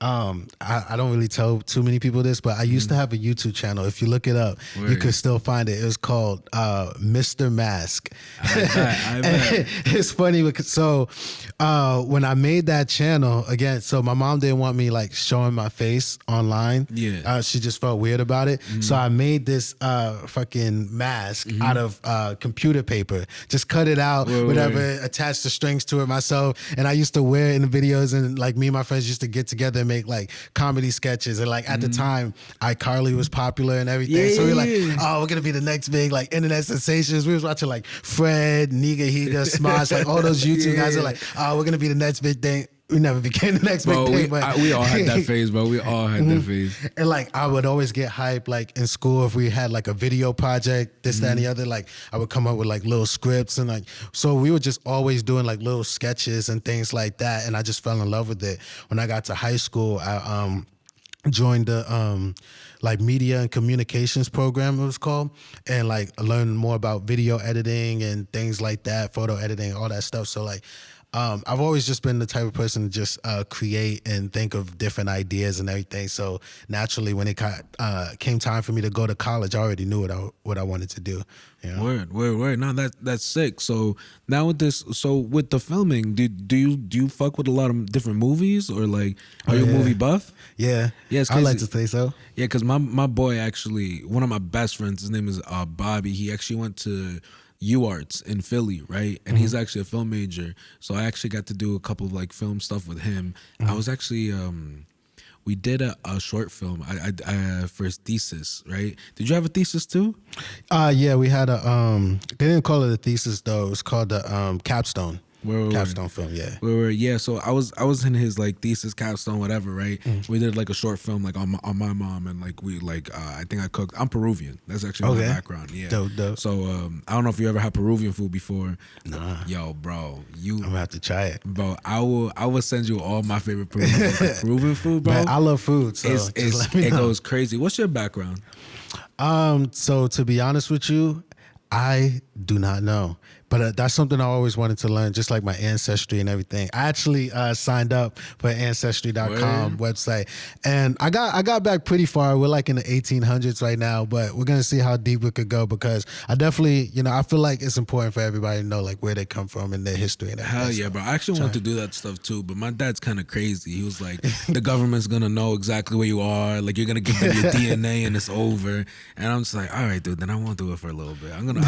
I don't really tell too many people this, but I used to have a YouTube channel. If you look it up, you can still find it. It was called Mr. Mask. I bet. It's funny because when I made that channel, again, so my mom didn't want me like showing my face online. Yeah. She just felt weird about it. So I made this fucking mask out of computer paper. Just cut it out, whatever, attach the strings to it myself. And I used to wear it in the videos, and like me and my friends used to get together and make like comedy sketches. And like at the time, iCarly was popular and everything. So we were like, oh, we're gonna be the next big like internet sensations. We was watching like Fred, Niga Higa, Smosh, like all those YouTube guys are like, oh, we're gonna be the next big thing. We never became the next big thing. But we all had that phase, bro. We all had that phase. And like I would always get hyped like in school if we had like a video project, this, that, and the other. Like I would come up with like little scripts and like, so we were just always doing like little sketches and things like that. And I just fell in love with it. When I got to high school, I joined the like media and communications program, it was called, and like I learned more about video editing and things like that, photo editing, all that stuff. So like I've always just been the type of person to just create and think of different ideas and everything. So naturally, when it came time for me to go to college, I already knew what I wanted to do. You know? Word. No, that's sick. So now with this, with the filming, do you fuck with a lot of different movies, or like are you a movie buff? Yeah, I like to say so. Yeah, because my boy actually, one of my best friends, his name is Bobby. He actually went to UArts in Philly, right? And he's actually a film major. So I actually got to do a couple of like film stuff with him. I was actually we did a short film I for his thesis, right? Did you have a thesis too? Yeah, we had they didn't call it a thesis though. It was called the capstone. Capstone film, yeah. Yeah, so I was in his like thesis, capstone, whatever, right? We did like a short film like on my mom, and like we like I think I cooked. I'm Peruvian. That's actually my background. Yeah. Dope. So I don't know if you ever had Peruvian food before. Nah. Yo, bro, I'm gonna have to try it. Bro, I will send you all my favorite Peruvian food, bro. Man, I love food, so it goes crazy. What's your background? So to be honest with you, I do not know. But that's something I always wanted to learn, just like my ancestry and everything. I actually signed up for Ancestry.com website, and I got back pretty far. We're like in the 1800s right now, but we're gonna see how deep we could go, because I definitely, I feel like it's important for everybody to know like where they come from and their history and everything. Hell yeah, bro. I actually want to do that stuff too, but my dad's kind of crazy. He was like, the government's gonna know exactly where you are. Like, you're gonna give them your DNA and it's over. And I'm just like, all right, dude, then I won't do it for a little bit. I'm gonna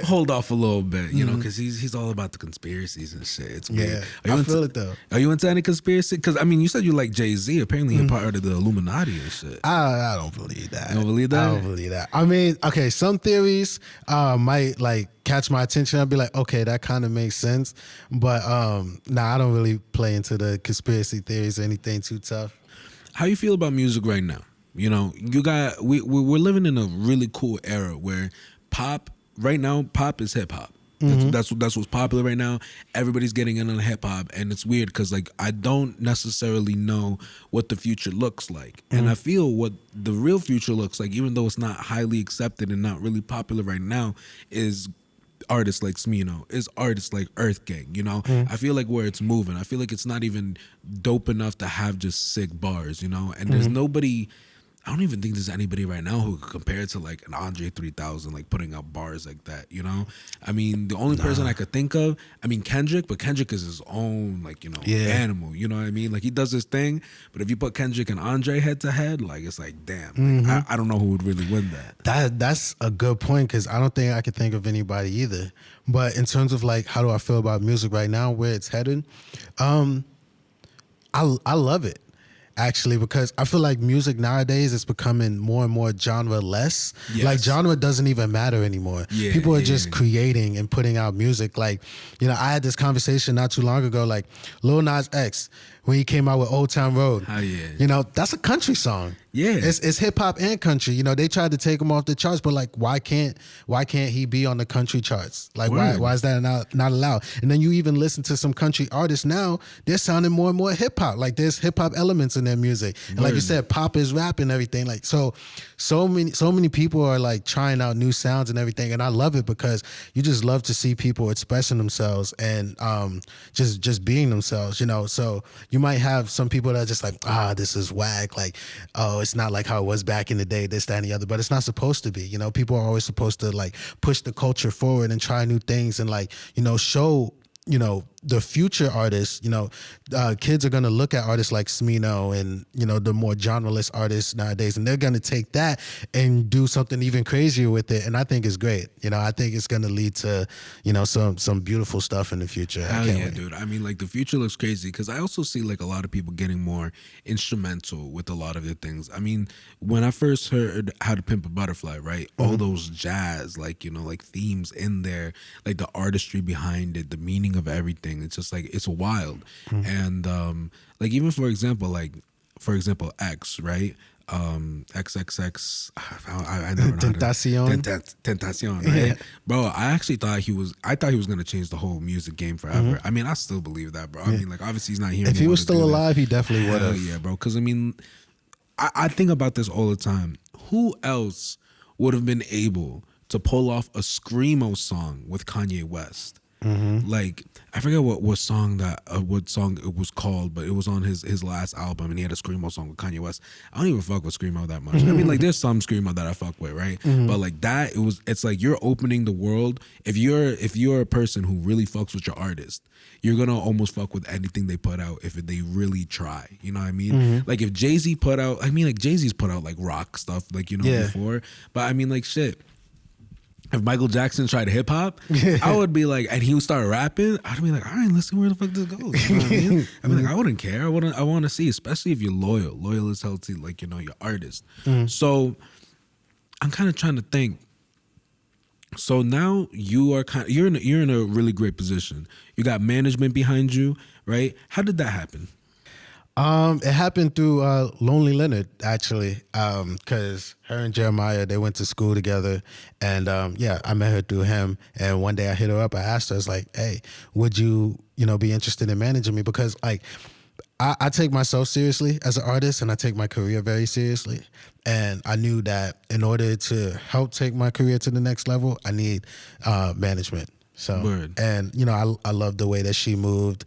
hold off a little bit. you know, because he's all about the conspiracies and shit. It's weird. Yeah, I feel it though. Are you into any conspiracy? Because I mean, you said you like Jay-Z. Apparently, you're part of the Illuminati and shit. I don't believe that. You don't believe that? I don't believe that. I mean, okay, some theories might like catch my attention. I'd be like, okay, that kind of makes sense. But I don't really play into the conspiracy theories or anything too tough. How you feel about music right now? You know, we're living in a really cool era where pop is hip hop. That's what's popular right now. Everybody's getting in on hip hop, and it's weird because like I don't necessarily know what the future looks like, and I feel what the real future looks like, even though it's not highly accepted and not really popular right now, is artists like Smino, is artists like Earth Gang, you know? I feel like where it's moving, I feel like it's not even dope enough to have just sick bars, you know? And there's nobody, I don't even think there's anybody right now who could compare it to like an Andre 3000, like putting out bars like that, you know? I mean, the only person I could think of, I mean, Kendrick, but Kendrick is his own, like, you know, animal, you know what I mean? Like, he does his thing, but if you put Kendrick and Andre head to head, like, it's like, damn, like, I don't know who would really win that. That's a good point because I don't think I could think of anybody either. But in terms of like, how do I feel about music right now, where it's headed? I love it. Actually, because I feel like music nowadays is becoming more and more genre-less. Yes. Like, genre doesn't even matter anymore. Yeah, people are just creating and putting out music. Like, you know, I had this conversation not too long ago, like, Lil Nas X, when he came out with Old Town Road. Oh, yeah. You know, that's a country song. Yeah. It's hip-hop and country. You know, they tried to take him off the charts, but, like, why can't he be on the country charts? Like, why is that not allowed? And then you even listen to some country artists now, they're sounding more and more hip-hop. Like, there's hip-hop elements in their music. And like you said, pop is rap and everything. Like, so many people are, like, trying out new sounds and everything, and I love it because you just love to see people expressing themselves and just being themselves, you know? So you might have some people that are just like, this is whack. Like, oh, it's not like how it was back in the day, this, that, and the other. But it's not supposed to be. You know, people are always supposed to like push the culture forward and try new things and like, you know, show, you know, the future artists, you know, kids are going to look at artists like Smino and, you know, the more genreless artists nowadays, and they're going to take that and do something even crazier with it. And I think it's great. You know, I think it's going to lead to, you know, some beautiful stuff in the future. Hell yeah, dude. I mean, like, the future looks crazy because I also see like a lot of people getting more instrumental with a lot of their things. I mean, when I first heard How to Pimp a Butterfly, right? All those jazz, like, you know, like themes in there, like the artistry behind it, the meaning of everything. It's just like, it's wild. And like, even for example, X, right? XXX, I never know Tentacion, right? Yeah. Bro, I thought he was gonna change the whole music game forever. I mean, I still believe that, bro. I mean, like, obviously he's not here. If he was still alive, he definitely would have. Yeah, bro. Because I mean, I think about this all the time. Who else would have been able to pull off a screamo song with Kanye West? Like, I forget what song it was called, but it was on his last album, and he had a screamo song with Kanye West. I don't even fuck with screamo that much. I mean, like, there's some screamo that I fuck with, right? But like that, it's like you're opening the world. If you're a person who really fucks with your artist, you're gonna almost fuck with anything they put out if they really try. You know what I mean? Like, if Jay-Z put out, I mean, like, Jay-Z's put out like rock stuff, like, you know, before. But I mean, like, shit. If Michael Jackson tried hip hop, I would be like, and he would start rapping, I'd be like, all right, let's see where the fuck this goes. You know what I mean? I mean, like, I wouldn't care. I want to see, especially if you're loyal. Loyal is healthy, like, you know, your artist. So I'm kind of trying to think. So now you're in a really great position. You got management behind you, right? How did that happen? It happened through Lonely Leonard, actually, because her and Jeremiah, they went to school together, and I met her through him. And one day I hit her up. I asked her, I was like, "Hey, would you be interested in managing me?" Because like, I take myself seriously as an artist, and I take my career very seriously. And I knew that in order to help take my career to the next level, I need management. So, Word. And I love the way that she moved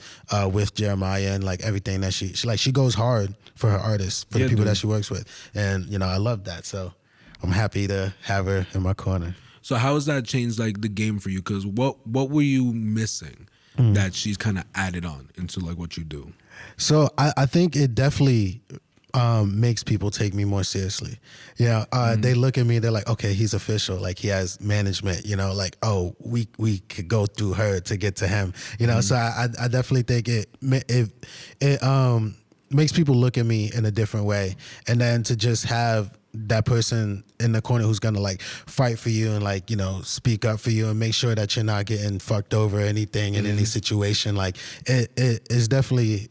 with Jeremiah and like everything that she goes hard for her artists, for the people that she works with, and I love that. So I'm happy to have her in my corner. So how has that changed like the game for you? Because what were you missing that she's kind of added on into like what you do? So I think it definitely makes people take me more seriously. Yeah, they look at me, they're like, okay, he's official. Like he has management. Like, oh, we could go through her to get to him. So I definitely think it makes people look at me in a different way, and then to just have that person in the corner who's gonna like fight for you and like speak up for you and make sure that you're not getting fucked over or anything in any situation. Like it's definitely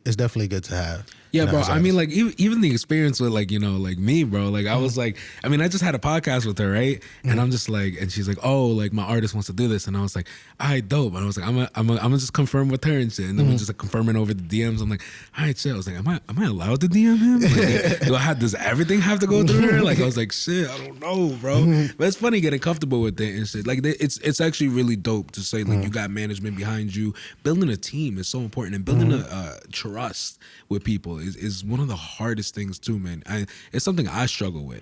good to have. Yeah, bro. I mean, like even the experience with like like me, bro. Like I was like, I mean, I just had a podcast with her, right? And I'm just like, and she's like, oh, like my artist wants to do this, and I was like, all right, dope. And I was like, I'm gonna just confirm with her and shit, and then we're just like confirming over the DMs. I'm like, all right, shit. I was like, am I allowed to DM him? Like, does everything have to go through her? Like I was like, shit, I don't know, bro. But it's funny getting comfortable with it and shit. Like it's actually really dope to say like you got management behind you. Building a team is so important, and building a trust with people is one of the hardest things too, man. It's something I struggle with.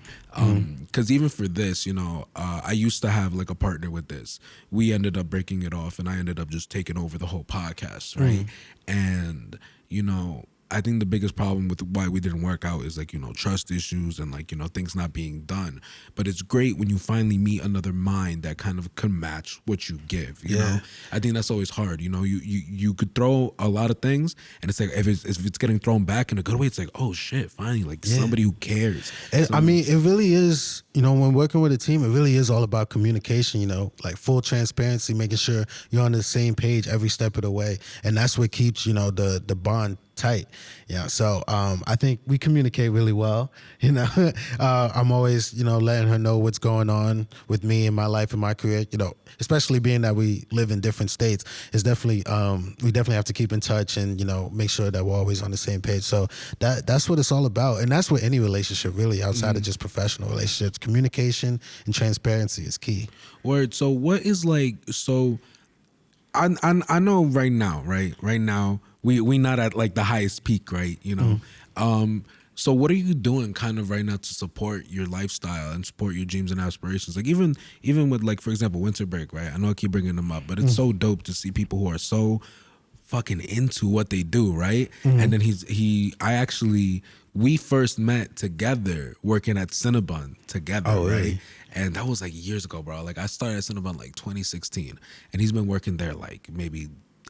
Because even for this, I used to have like a partner with this. We ended up breaking it off, and I ended up just taking over the whole podcast, right? And I think the biggest problem with why we didn't work out is like, trust issues and like, things not being done. But it's great when you finally meet another mind that kind of can match what you give, you know? I think that's always hard. You could throw a lot of things, and it's like, if it's getting thrown back in a good way, it's like, oh shit, finally, like somebody who cares. I mean, it really is, when working with a team, it really is all about communication, like full transparency, making sure you're on the same page every step of the way. And that's what keeps, the bond tight. So I think we communicate really well. I'm always letting her know what's going on with me in my life and my career, especially being that we live in different states. It's definitely we definitely have to keep in touch and make sure that we're always on the same page. So that's what it's all about, and that's what any relationship really, outside of just professional relationships, communication and transparency is key. Word. So what is like, so I know right now we not at like the highest peak, right? So what are you doing kind of right now to support your lifestyle and support your dreams and aspirations? Like even with like, for example, winter break, right? I know I keep bringing them up, but it's so dope to see people who are so fucking into what they do, right? And then we first met together working at Cinnabon together, right? Really? And that was like years ago, bro. Like I started at Cinnabon like 2016, and he's been working there like maybe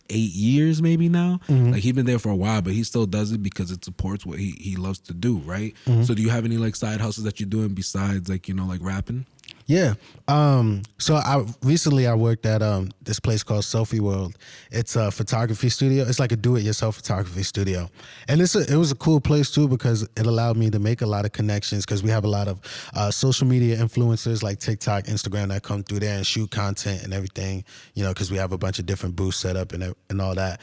8 years maybe now. Like he's been there for a while, but he still does it because it supports what he loves to do, right? So do you have any like side hustles that you're doing besides like like rapping? Yeah. So I recently worked at this place called Sophie World. It's a photography studio. It's like a do-it-yourself photography studio, and it was a cool place too because it allowed me to make a lot of connections because we have a lot of social media influencers like TikTok, Instagram that come through there and shoot content and everything. Because we have a bunch of different booths set up and all that.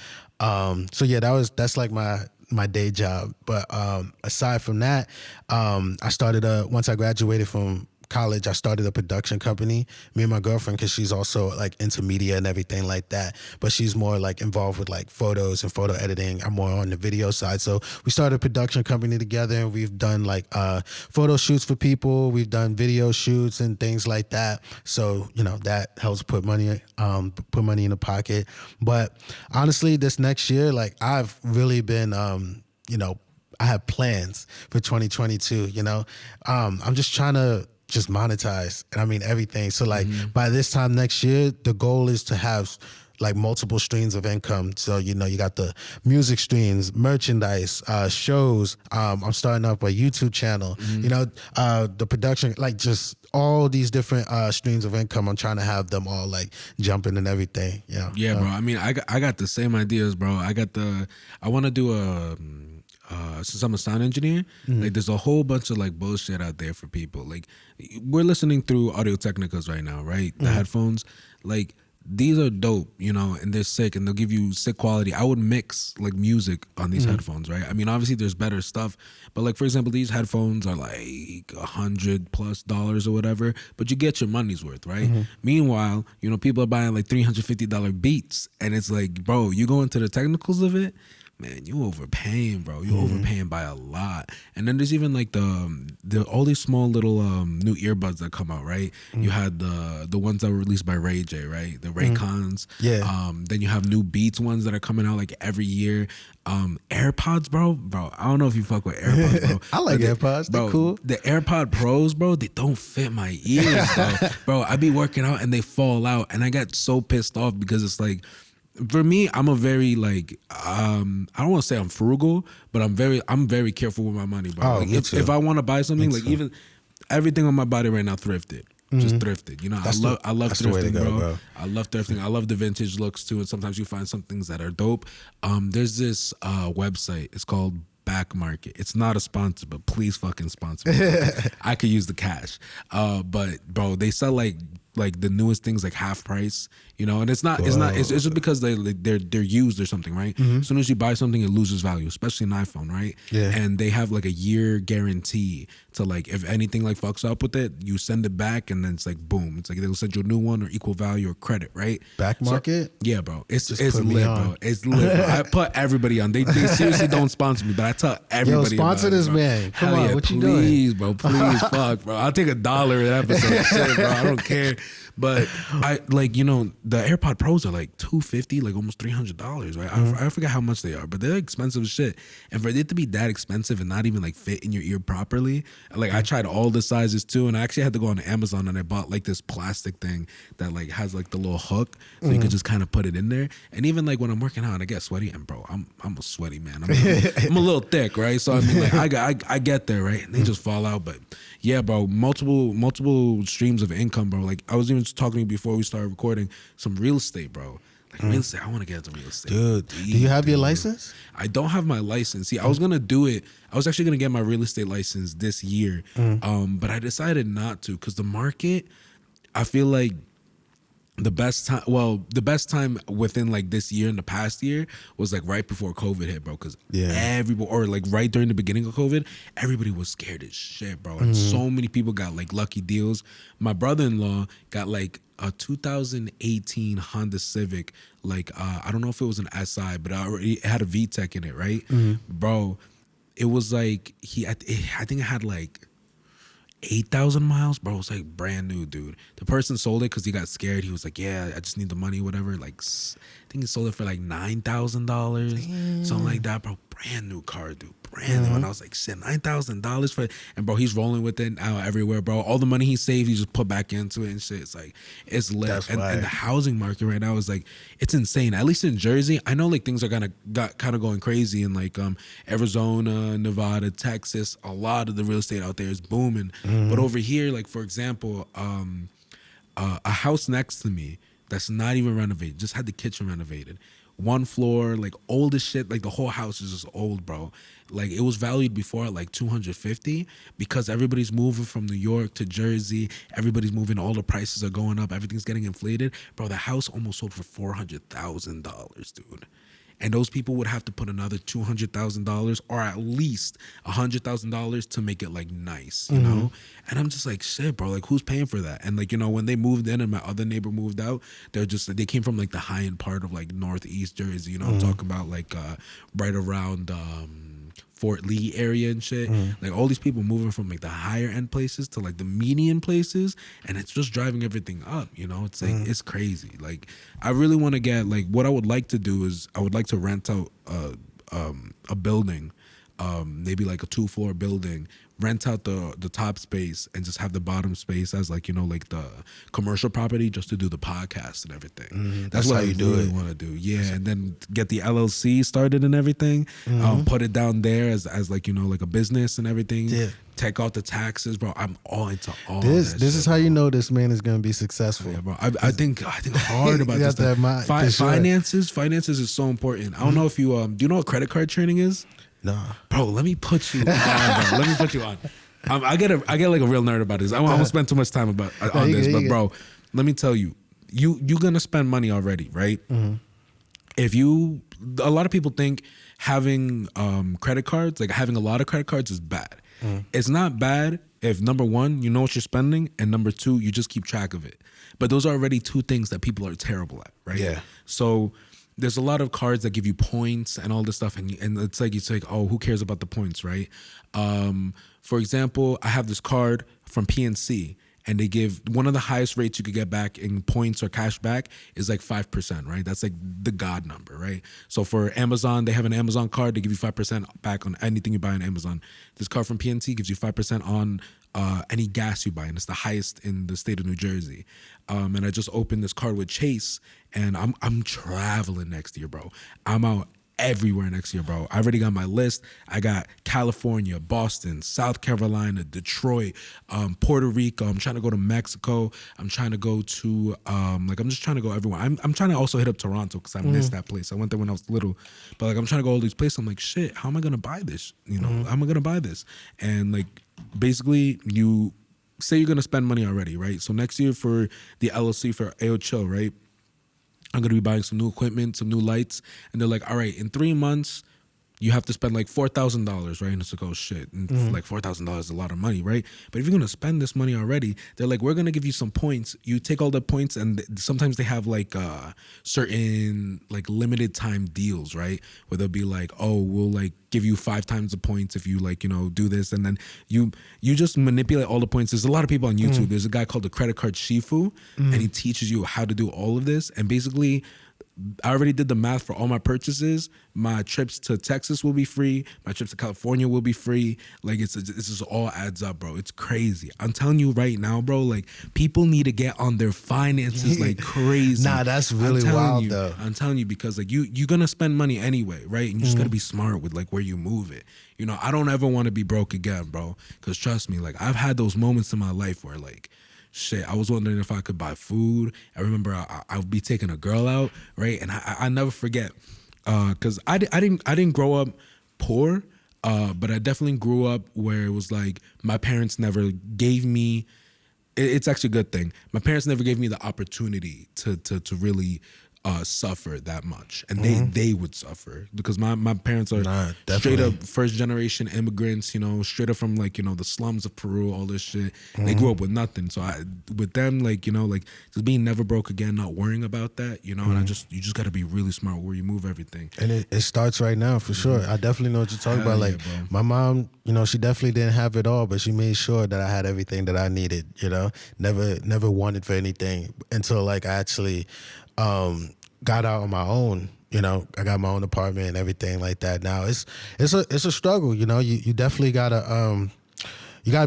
So yeah, that's like my day job. But aside from that, I started once I graduated from college, I started a production company, me and my girlfriend, because she's also like into media and everything like that, but she's more like involved with like photos and photo editing. I'm more on the video side. So we started a production company together, and we've done like photo shoots for people. We've done video shoots and things like that. So that helps put money in the pocket. But honestly, this next year, like I've really been I have plans for 2022. I'm just trying to just monetize, and I mean everything. So like by this time next year, the goal is to have like multiple streams of income. So you got the music streams, merchandise, shows. I'm starting up a YouTube channel. The production, like just all these different streams of income. I'm trying to have them all like jumping and everything. Yeah, bro. I mean, I got the same ideas, bro. I want to do since I'm a sound engineer, like there's a whole bunch of like bullshit out there for people. Like we're listening through Audio Technicas right now, right? The headphones, like these are dope, and they're sick, and they'll give you sick quality. I would mix like music on these headphones, right? I mean, obviously there's better stuff, but like for example, these headphones are like $100+ or whatever, but you get your money's worth, right? Meanwhile, people are buying like $350 beats, and it's like, bro, you go into the technicals of it, man, you overpaying, bro. You overpaying by a lot. And then there's even like the all these small little new earbuds that come out, right? You had the ones that were released by Ray J, right? The Raycons. Yeah. Then you have new Beats ones that are coming out like every year. AirPods, bro. I don't know if you fuck with AirPods, bro. I like AirPods. They're cool. The AirPod Pros, bro, they don't fit my ears, bro. Bro, I be working out and they fall out, and I get so pissed off because it's like, for me, I'm a very like I don't want to say I'm frugal, but I'm very careful with my money, bro. Oh, Like, me if, too. if I want to buy something, like too. even everything on my body right now thrifted. Just thrifted, you know. I love that's the way to thrifting, go, bro. bro. I love thrifting. I love the vintage looks too, and sometimes you find some things that are dope. There's this website. It's called Back Market. It's not a sponsor, but please fucking sponsor me. I could use the cash. But bro, they sell like the newest things like half price, you know, and it's just because they're used or something, right? As soon as you buy something, it loses value, especially an iPhone, right? Yeah. And they have like a year guarantee to like, if anything like fucks up with it, you send it back and then it's like boom, it's like they'll send you a new one or equal value or credit, right? Back Market? Yeah, bro. It's put me lit, on. bro. It's lit. Bro. I put everybody on. They seriously don't sponsor me, but I tell everybody. sponsor about this it, bro. man. Come Hell on, yeah, what you doing? Please, bro. Please, fuck, bro. I'll take $1 an episode. Shit, bro. I don't care. But I like, you know, the AirPod Pros are like $250, like almost $300, right? I forget how much they are, but they're expensive as shit. And for it to be that expensive and not even like fit in your ear properly, like I tried all the sizes too, and I actually had to go on Amazon and I bought like this plastic thing that like has like the little hook, so you could just kind of put it in there. And even like when I'm working out, I get sweaty, and bro, I'm a sweaty man. I'm a little thick, right? So I mean, like I get there, right? And they just fall out, but. Yeah, bro, multiple streams of income, bro. Like I was even talking to you before we started recording, some real estate, bro. Like real estate, I want to get into real estate. Dude, do you have your license? I don't have my license. See, I was gonna do it. I was actually gonna get my real estate license this year, but I decided not to because the market. I feel like the best time within like this year and the past year was like right before COVID hit, bro. Because everybody, or like right during the beginning of COVID, everybody was scared as shit, bro. And so many people got like lucky deals. My brother-in-law got like a 2018 Honda Civic, like I don't know if it was an SI, but it had a VTEC in it, right, bro? It was like I think it had like 8,000 miles, bro. It was like brand new, dude. The person sold it because he got scared. He was like, yeah, I just need the money, whatever. Like, I think he sold it for like $9,000, something like that, bro. Brand new car, dude. Brand new. And I was like, shit, $9,000 for it. And bro, he's rolling with it now everywhere, bro. All the money he saved, he just put back into it and shit. It's like, it's lit. And the housing market right now is like, it's insane. At least in Jersey, I know like things are kind of going crazy in like Arizona, Nevada, Texas. A lot of the real estate out there is booming. But over here, like for example, a house next to me that's not even renovated, just had the kitchen renovated. One floor, like old as shit, like the whole house is just old, bro. Like it was valued before at like 250 because everybody's moving from New York to Jersey. Everybody's moving, all the prices are going up, everything's getting inflated. Bro, the house almost sold for $400,000, dude. And those people would have to put another $200,000 or at least $100,000 to make it like nice, you know? And I'm just like, shit, bro, like who's paying for that? And like, you know, when they moved in and my other neighbor moved out, they came from like the high end part of like Northeast Jersey, you know, I'm talking about like right around Fort Lee area and shit. Like all these people moving from like the higher end places to like the median places, and it's just driving everything up, you know? It's like it's crazy. Like I really want to get, like, what I would like to do is I would like to rent out a building, maybe like a 2-floor building, rent out the top space and just have the bottom space as like, you know, like the commercial property just to do the podcast and everything. That's what I really want to do. Yeah. And then get the LLC started and everything. Put it down there as like, you know, like a business and everything. Yeah. Take out the taxes, bro. I'm all into all this. That this shit, is how you know this man is going to be successful. Yeah, bro. I think hard about this. Finances is so important. I don't know if you do you know what credit card training is? Nah, bro. Let me put you on. Bro. Let me put you on. I get like a real nerd about this. I won't spend too much time on this, but bro, let me tell you, you're gonna spend money already, right? A lot of people think having credit cards, like having a lot of credit cards, is bad. It's not bad if number one, you know what you're spending, and number two, you just keep track of it. But those are already two things that people are terrible at, right? Yeah. So there's a lot of cards that give you points and all this stuff, and it's like oh, who cares about the points, right? For example, I have this card from PNC, and they give one of the highest rates you could get back in points or cash back is like 5%, right? That's like the God number, right? So for Amazon, they have an Amazon card. They give you 5% back on anything you buy on Amazon. This card from PNC gives you 5% on any gas you buy, and it's the highest in the state of New Jersey. And I just opened this card with Chase, and I'm traveling next year, bro. I'm out everywhere next year, bro. I already got my list. I got California, Boston, South Carolina, Detroit, Puerto Rico. I'm trying to go to Mexico. I'm trying to go to I'm just trying to go everywhere. I'm trying to also hit up Toronto because I missed that place. I went there when I was little, but like I'm trying to go all these places. I'm like, shit, how am I gonna buy this? You know, how am I gonna buy this? And like basically, you say you're gonna spend money already, right? So next year for the LLC for Ayoo Chill, right? I'm going to be buying some new equipment, some new lights. And they're like, all right, in 3 months, you have to spend like $4,000, right? And it's like, oh shit, and like $4,000 is a lot of money, right? But if you're gonna spend this money already, they're like, we're gonna give you some points. You take all the points, and sometimes they have like certain like limited time deals, right? Where they'll be like, oh, we'll like give you 5 times the points if you like, you know, do this, and then you just manipulate all the points. There's a lot of people on YouTube. There's a guy called the Credit Card Shifu, and he teaches you how to do all of this, and basically, I already did the math for all my purchases. My trips to Texas will be free. My trips to California will be free. Like it's just all adds up, bro. It's crazy. I'm telling you right now, bro. Like people need to get on their finances like crazy. Nah, that's really wild though. I'm telling you because like you're gonna spend money anyway, right? And you just gotta be smart with like where you move it. You know, I don't ever want to be broke again, bro. Because trust me, like I've had those moments in my life where like. Shit, I was wondering if I could buy food. I remember I would be taking a girl out, right? And I never forget, cause I didn't grow up poor, but I definitely grew up where it was like my parents never gave me. It's actually a good thing. My parents never gave me the opportunity to really suffer that much, and they would suffer because my parents are straight up first generation immigrants, you know, straight up from like, you know, the slums of Peru, all this shit. They grew up with nothing, so with them, like, you know, like just being never broke again, not worrying about that, you know. And you just got to be really smart where you move everything, and it starts right now for sure. I definitely know what you're talking about. Like my mom, you know, she definitely didn't have it all, but she made sure that I had everything that I needed, you know. Never wanted for anything until like I actually got out on my own. You know, I got my own apartment and everything like that. Now it's a struggle. You know, you definitely gotta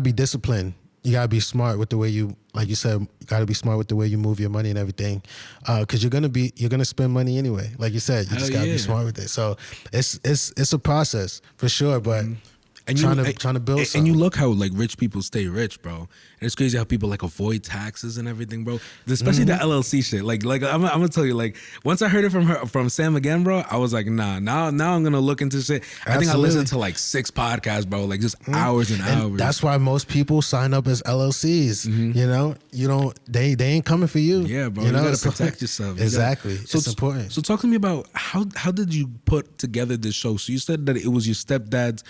be disciplined. You gotta be smart with the way you, like you said, you gotta be smart with the way you move your money and everything, because you're gonna spend money anyway. Like you said, you just gotta be smart with it. So it's a process for sure, but. And trying to build something. And you look how like rich people stay rich, bro. And it's crazy how people like avoid taxes and everything, bro. Especially the LLC shit. Like I'm gonna tell you, like once I heard it from Sam again, bro, I was like, nah. Now I'm gonna look into shit. I think I listened to like 6 podcasts, bro. Like just hours and hours. That's why most people sign up as LLCs. You know, they ain't coming for you. Yeah, bro. You gotta protect yourself. Exactly. It's important. So talk to me about how did you put together this show? So you said that it was your stepdad's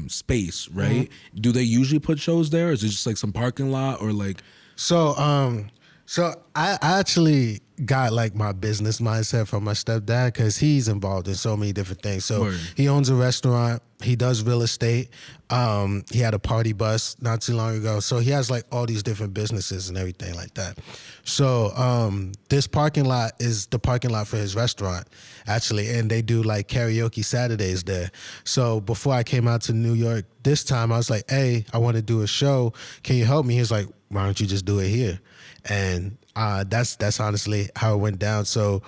space, right? Do they usually put shows there, or is it just like some parking lot, or like? So I actually got like my business mindset from my stepdad because he's involved in so many different things. So he owns a restaurant. He does real estate. He had a party bus not too long ago. So he has like all these different businesses and everything like that. So this parking lot is the parking lot for his restaurant, actually. And they do like karaoke Saturdays there. So before I came out to New York this time, I was like, hey, I want to do a show. Can you help me? He was like, why don't you just do it here? And that's honestly how it went down. So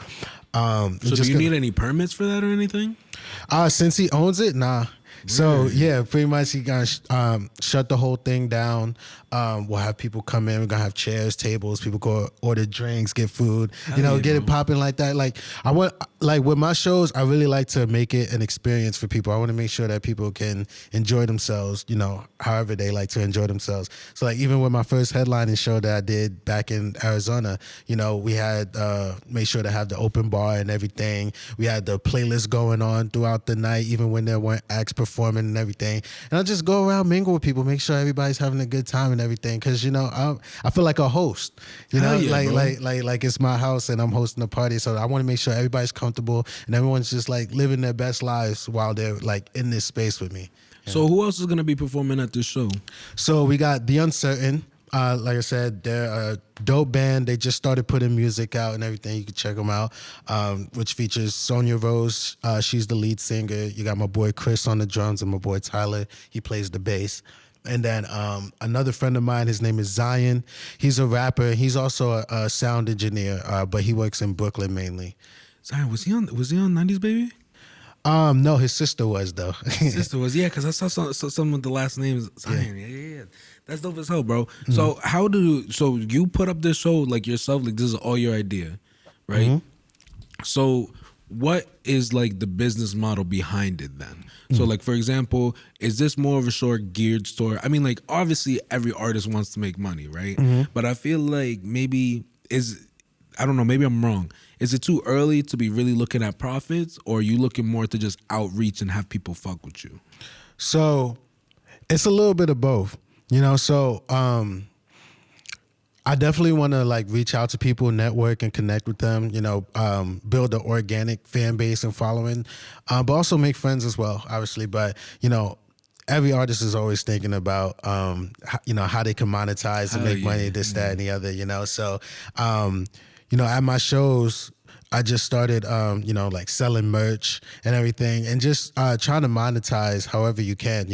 do you need any permits for that or anything? Since he owns it, nah. So yeah, pretty much he gonna shut the whole thing down. We'll have people come in. We're gonna have chairs, tables. People go order drinks, get food. Get it popping like that. Like I want, like with my shows, I really like to make it an experience for people. I want to make sure that people can enjoy themselves. You know, however they like to enjoy themselves. So like even with my first headlining show that I did back in Arizona, you know, we had made sure to have the open bar and everything. We had the playlist going on throughout the night, even when there weren't acts performing. performing and everything. And I just go around, mingle with people, make sure everybody's having a good time and everything. Because I feel like a host. Hell yeah, like it's my house and I'm hosting a party, so I want to make sure everybody's comfortable and everyone's just like living their best lives while they're like in this space with me. So who else is gonna be performing at this show? So we got The Uncertain. Like I said, they're a dope band. They just started putting music out and everything. You can check them out, which features Sonia Rose. She's the lead singer. You got my boy Chris on the drums and my boy Tyler. He plays the bass. And then another friend of mine, his name is Zion. He's a rapper. He's also a sound engineer, but he works in Brooklyn mainly. Zion, was he on 90s Baby? No, his sister was though. His sister was, yeah, because I saw some of the last names. Zion, yeah. That's dope as hell, bro. Mm-hmm. So you put up this show like yourself, like this is all your idea, right? Mm-hmm. So what is like the business model behind it then? Mm-hmm. So like, for example, is this more of a short geared store? I mean, like obviously every artist wants to make money, right? Mm-hmm. But I feel like maybe I don't know, maybe I'm wrong. Is it too early to be really looking at profits, or are you looking more to just outreach and have people fuck with you? So it's a little bit of both. So I definitely want to like reach out to people, network and connect with them, build an organic fan base and following, but also make friends as well, obviously. But, every artist is always thinking about, how they can monetize and make money, this, that, and the other, So, at my shows, I just started, like selling merch and everything, and just trying to monetize however you can,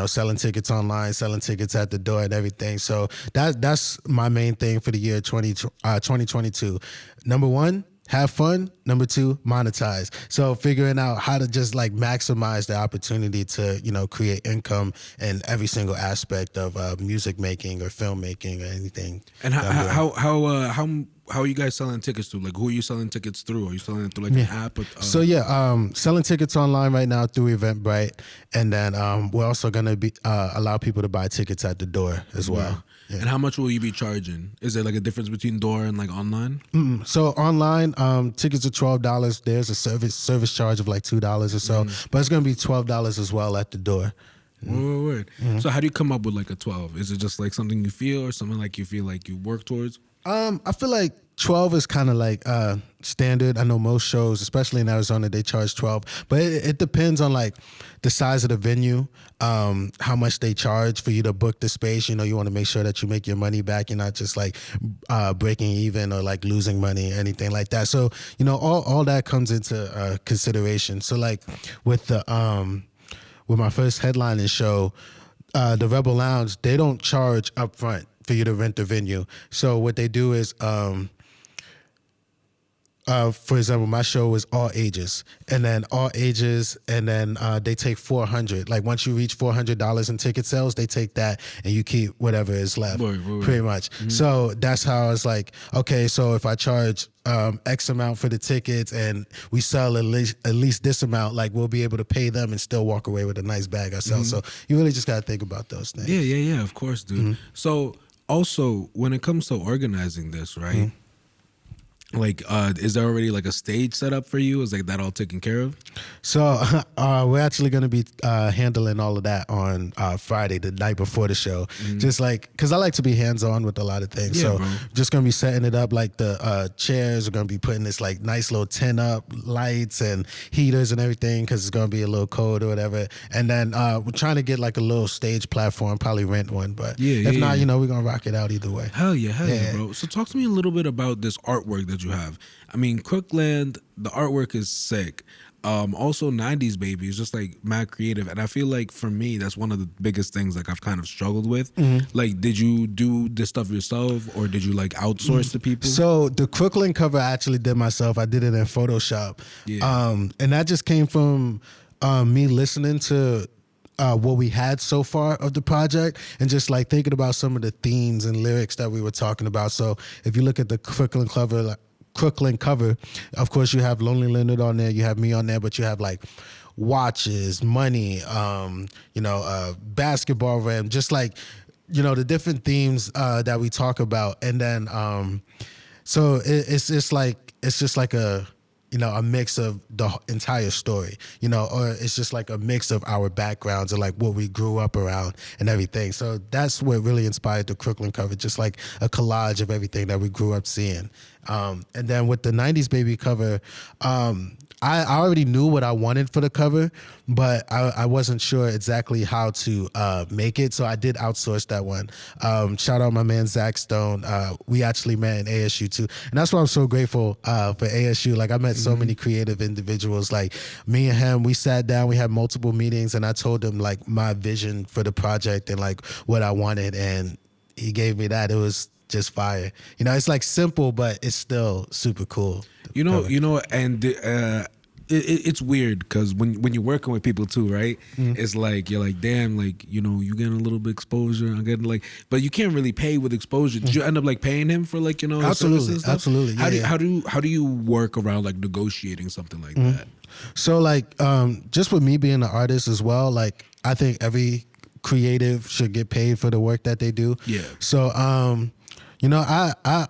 selling tickets online, selling tickets at the door and everything. So that's my main thing for the year 2022. Number one, have fun. Number two, monetize. So figuring out how to just like maximize the opportunity to, create income in every single aspect of music making or filmmaking or anything. And how are you guys selling tickets to? Like, who are you selling tickets through? Are you selling it through like an app? Selling tickets online right now through Eventbrite, and then we're also gonna be allow people to buy tickets at the door as well. Yeah. And how much will you be charging? Is there like a difference between door and like online? So online, tickets are $12. There's a service charge of like $2 or so, but it's gonna be $12 as well at the door. Word. Mm-hmm. So how do you come up with like a 12? Is it just like something you feel, or something like you feel like you work towards? I feel like 12 is kind of like standard. I know most shows, especially in Arizona, they charge 12, but it depends on like the size of the venue, how much they charge for you to book the space. You want to make sure that you make your money back. You're not just like breaking even or like losing money or anything like that. So, all that comes into consideration. So like with my first headlining show, the Rebel Lounge, they don't charge up front for you to rent the venue. So what they do is, for example, my show is all ages, and then they take $400. Like once you reach $400 in ticket sales, they take that and you keep whatever is left, pretty much. Mm-hmm. So that's how it's like, okay, so if I charge X amount for the tickets and we sell at least this amount, like we'll be able to pay them and still walk away with a nice bag ourselves. Mm-hmm. So you really just got to think about those things. Yeah, of course, dude. Mm-hmm. So also, when it comes to organizing this, right? Mm-hmm. Like, is there already like a stage set up for you? Is like that all taken care of? So we're actually going to be handling all of that on Friday, the night before the show. Mm-hmm. Just like, because I like to be hands-on with a lot of things. Yeah, so just going to be setting it up, like the chairs. We're going to be putting this like nice little tent up, lights and heaters and everything, because it's going to be a little cold or whatever. And then we're trying to get like a little stage platform, probably rent one. But if not, we're going to rock it out either way. Hell yeah, bro. So talk to me a little bit about this artwork that you have. I mean, Crookland, the artwork is sick. Also 90s Baby is just like mad creative, and I feel like for me that's one of the biggest things like I've kind of struggled with. Mm-hmm. Like, did you do this stuff yourself, or did you like outsource to people? So the Crookland cover I actually did myself. I did it in Photoshop. And that just came from me listening to what we had so far of the project, and just like thinking about some of the themes and lyrics that we were talking about. So if you look at the Crookland cover, of course you have Lonely Leonard on there, you have me on there, but you have like watches, money, basketball rim, just like, the different themes that we talk about. And then so it's just like a a mix of the entire story, or it's just like a mix of our backgrounds and like what we grew up around and everything. So that's what really inspired the Crooklyn cover, just like a collage of everything that we grew up seeing. And then with the 90s Baby cover, I already knew what I wanted for the cover, but I wasn't sure exactly how to make it, so I did outsource that one. Shout out my man Zach Stone. We actually met in ASU too, and that's why I'm so grateful for ASU. Like I met so many creative individuals. Like me and him, we sat down, we had multiple meetings, and I told him like my vision for the project and like what I wanted, and he gave me that. It was just fire. It's like simple, but it's still super cool. And it's weird because when you're working with people too, right? It's like you're like, damn, like you getting a little bit exposure. I'm getting like, but you can't really pay with exposure. Did you end up like paying him for like his services and stuff? Absolutely. How do you work around like negotiating something like that? So like just with me being an artist as well, like I think every creative should get paid for the work that they do. Yeah. So I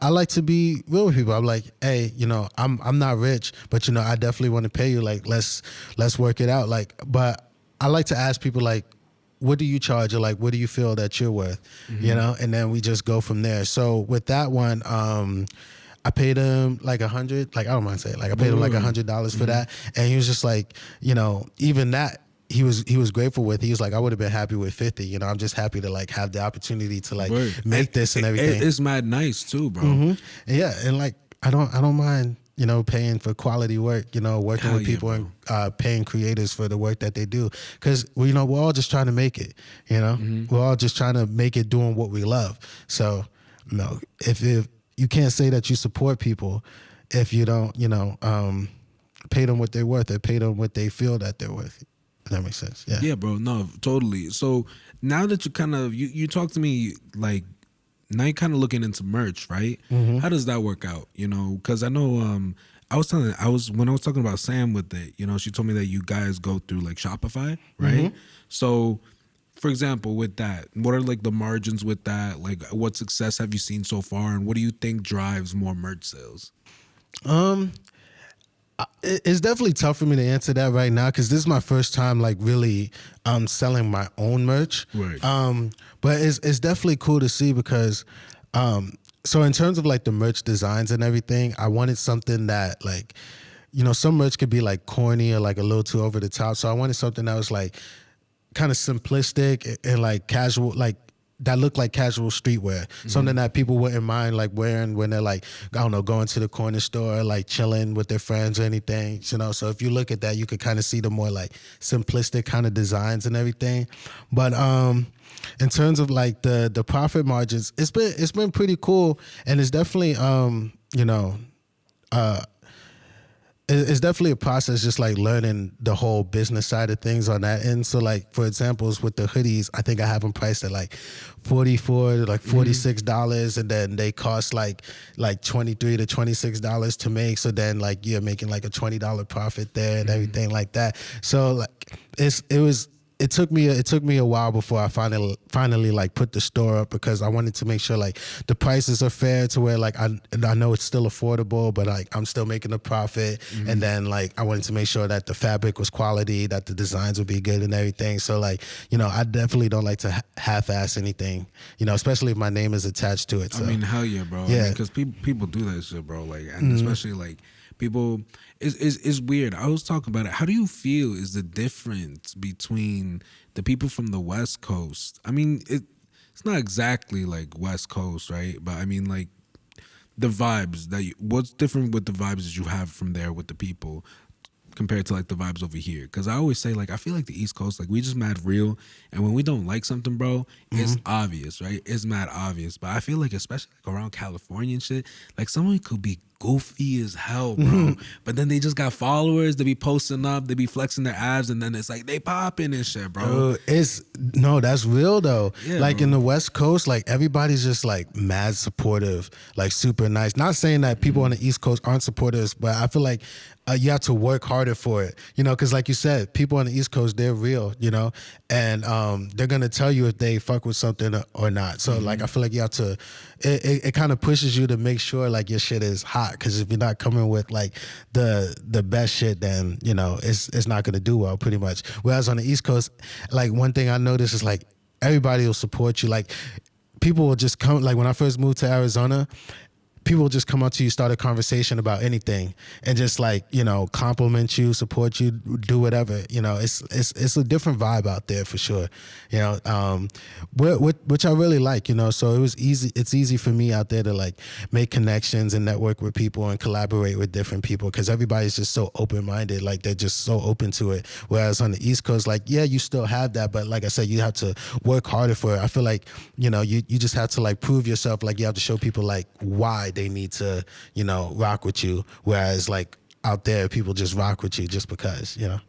like to be real with people. I'm like, hey, I'm not rich, but I definitely want to pay you. Like, let's work it out. Like, but I like to ask people like, what do you charge, or like, what do you feel that you're worth? And then we just go from there. So with that one, I paid him like $100. Like I don't mind saying, like I paid him like $100 for that, and he was just like, even that. He was grateful with. He was like, I would have been happy with 50. I'm just happy to like have the opportunity to like make this and everything. It's mad nice too, bro. Yeah, and like I don't mind paying for quality work. Working with people and paying creators for the work that they do, because we're all just trying to make it. We're all just trying to make it doing what we love. So if you can't say that you support people if you don't pay them what they're worth or pay them what they feel that they're worth. If that makes sense. Yeah. Yeah, bro. No, totally. So now that you kind of you talk to me like now you're kind of looking into merch, right? How does that work out? Because I know when I was talking about Sam with it, she told me that you guys go through like Shopify, right? So, for example, with that, what are like the margins with that? Like, what success have you seen so far, and what do you think drives more merch sales? It's definitely tough for me to answer that right now, because this is my first time like really selling my own merch. Right. But it's definitely cool to see, because so in terms of like the merch designs and everything, I wanted something that like, some merch could be like corny or like a little too over the top. So I wanted something that was like kind of simplistic and like casual, like that looked like casual streetwear, something that people wouldn't mind like wearing when they're like, I don't know, going to the corner store, like chilling with their friends or anything, So if you look at that, you could kind of see the more like simplistic kind of designs and everything. But in terms of like the profit margins, it's been pretty cool, and it's definitely it's definitely a process, just like learning the whole business side of things on that end. So like, for examples with the hoodies, I think I have them priced at like $44 to like $46, and then they cost like $23 to $26 to make. So then like you're making like a $20 profit there and everything like that. So like it took me a while before I finally like put the store up, because I wanted to make sure like the prices are fair to where like I know it's still affordable, but like I'm still making a profit. And then like I wanted to make sure that the fabric was quality, that the designs would be good and everything. So like, I definitely don't like to half-ass anything, especially if my name is attached to it. So. I mean, hell yeah, bro. Yeah. Because people do that shit, bro. Like, and especially like people, it's weird. I was talking about it. How do you feel is the difference between the people from the West Coast? I mean, it's not exactly like West Coast, right? But I mean, like the vibes what's different with the vibes that you have from there with the people compared to like the vibes over here? Because I always say like I feel like the East Coast, like we just mad real, and when we don't like something, bro, it's obvious, right? It's mad obvious. But I feel like especially like around California and shit, like someone could be goofy as hell, bro, but then they just got followers, they be posting up, they be flexing their abs, and then it's like they popping and shit, bro. That's real though. Yeah, like bro. In the West Coast, like everybody's just like mad supportive, like super nice. Not saying that people on the East Coast aren't supporters, but I feel like you have to work harder for it, because like you said, people on the East Coast, they're real, and they're gonna tell you if they fuck with something or not. So like I feel like you have to, it kind of pushes you to make sure like your shit is hot. lot. Because if you're not coming with like the best shit, then you know it's not gonna do well, pretty much. Whereas on the East Coast, like one thing I noticed is like everybody will support you. Like people will just come. Like when I first moved to Arizona, people will just come up to you, start a conversation about anything, and just like, you know, compliment you, support you, do whatever. You know, it's a different vibe out there for sure. You know, which I really like. You know, so it was easy. It's easy for me out there to like make connections and network with people and collaborate with different people because everybody's just so open minded. Like they're just so open to it. Whereas on the East Coast, like yeah, you still have that, but like I said, you have to work harder for it. I feel like, you know, you just have to like prove yourself. Like you have to show people like why they need to, you know, rock with you. Whereas like out there, people just rock with you just because, you know.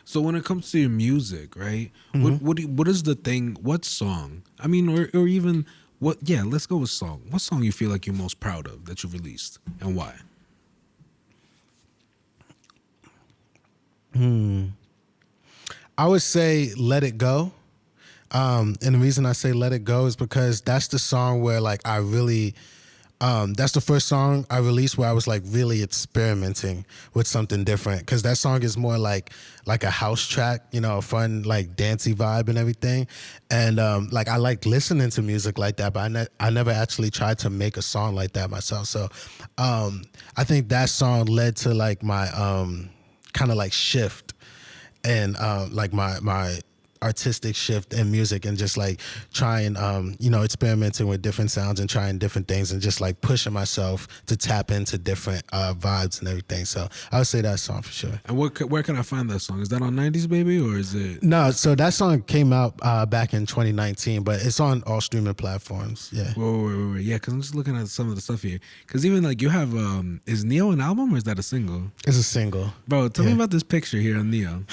So when it comes to your music, right? What is the thing? What song? I mean, or even what? Yeah, let's go with song. What song you feel like you're most proud of that you released and why? I would say "Let It Go," and the reason I say "Let It Go" is because that's the song where like I really. That's the first song I released where I was like really experimenting with something different because that song is more like a house track, you know, a fun like dancey vibe and everything. And like I like listening to music like that, but I never actually tried to make a song like that myself. So I think that song led to like my kind of like shift and like my artistic shift in music and just like trying, you know, experimenting with different sounds and trying different things and just like pushing myself to tap into different vibes and everything. So I would say that song for sure. And where can I find that song? Is that on 90s Baby or is it? No, so that song came out back in 2019, but it's on all streaming platforms. Yeah. Wait. Yeah, because I'm just looking at some of the stuff here. Because even like you have, is Neo an album or is that a single? It's a single. Bro, tell me about this picture here on Neo.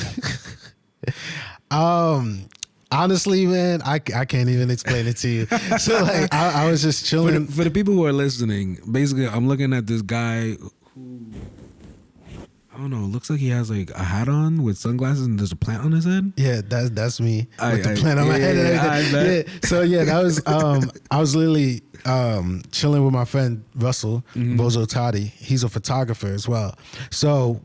Honestly, man, I can't even explain it to you. So like I was just chilling. For the people who are listening, basically I'm looking at this guy who, I don't know, looks like he has like a hat on with sunglasses and there's a plant on his head. Yeah, that's me with the plant on my head and everything. Yeah. So yeah, that was I was literally chilling with my friend Russell Bozo Toddy. He's a photographer as well. So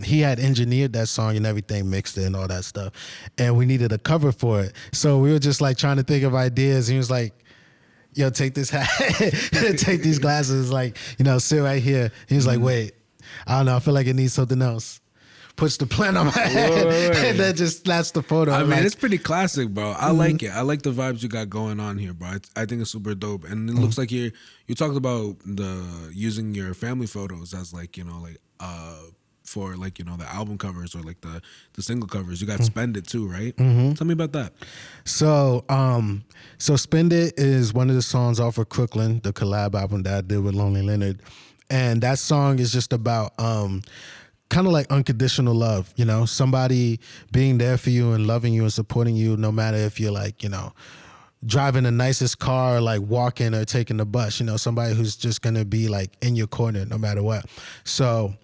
he had engineered that song and everything, mixed it and all that stuff. And we needed a cover for it. So we were just like trying to think of ideas. And he was like, yo, take this hat, take these glasses, like, you know, sit right here. He was like, wait, I don't know, I feel like it needs something else. Puts the plant on my head and then just slaps the photo. I mean, like, it's pretty classic, bro. I like it. I like the vibes you got going on here, bro. I think it's super dope. And it looks like you talked about using your family photos as like, you know, like for like, you know, the album covers or like the single covers. You got Spend It too, right? Tell me about that. So Spend It is one of the songs off of Crooklyn, the collab album that I did with Lonely Leonard. And that song is just about kind of like unconditional love, you know, somebody being there for you and loving you and supporting you no matter if you're like, you know, driving the nicest car, like walking or taking the bus, you know, somebody who's just going to be like in your corner no matter what. So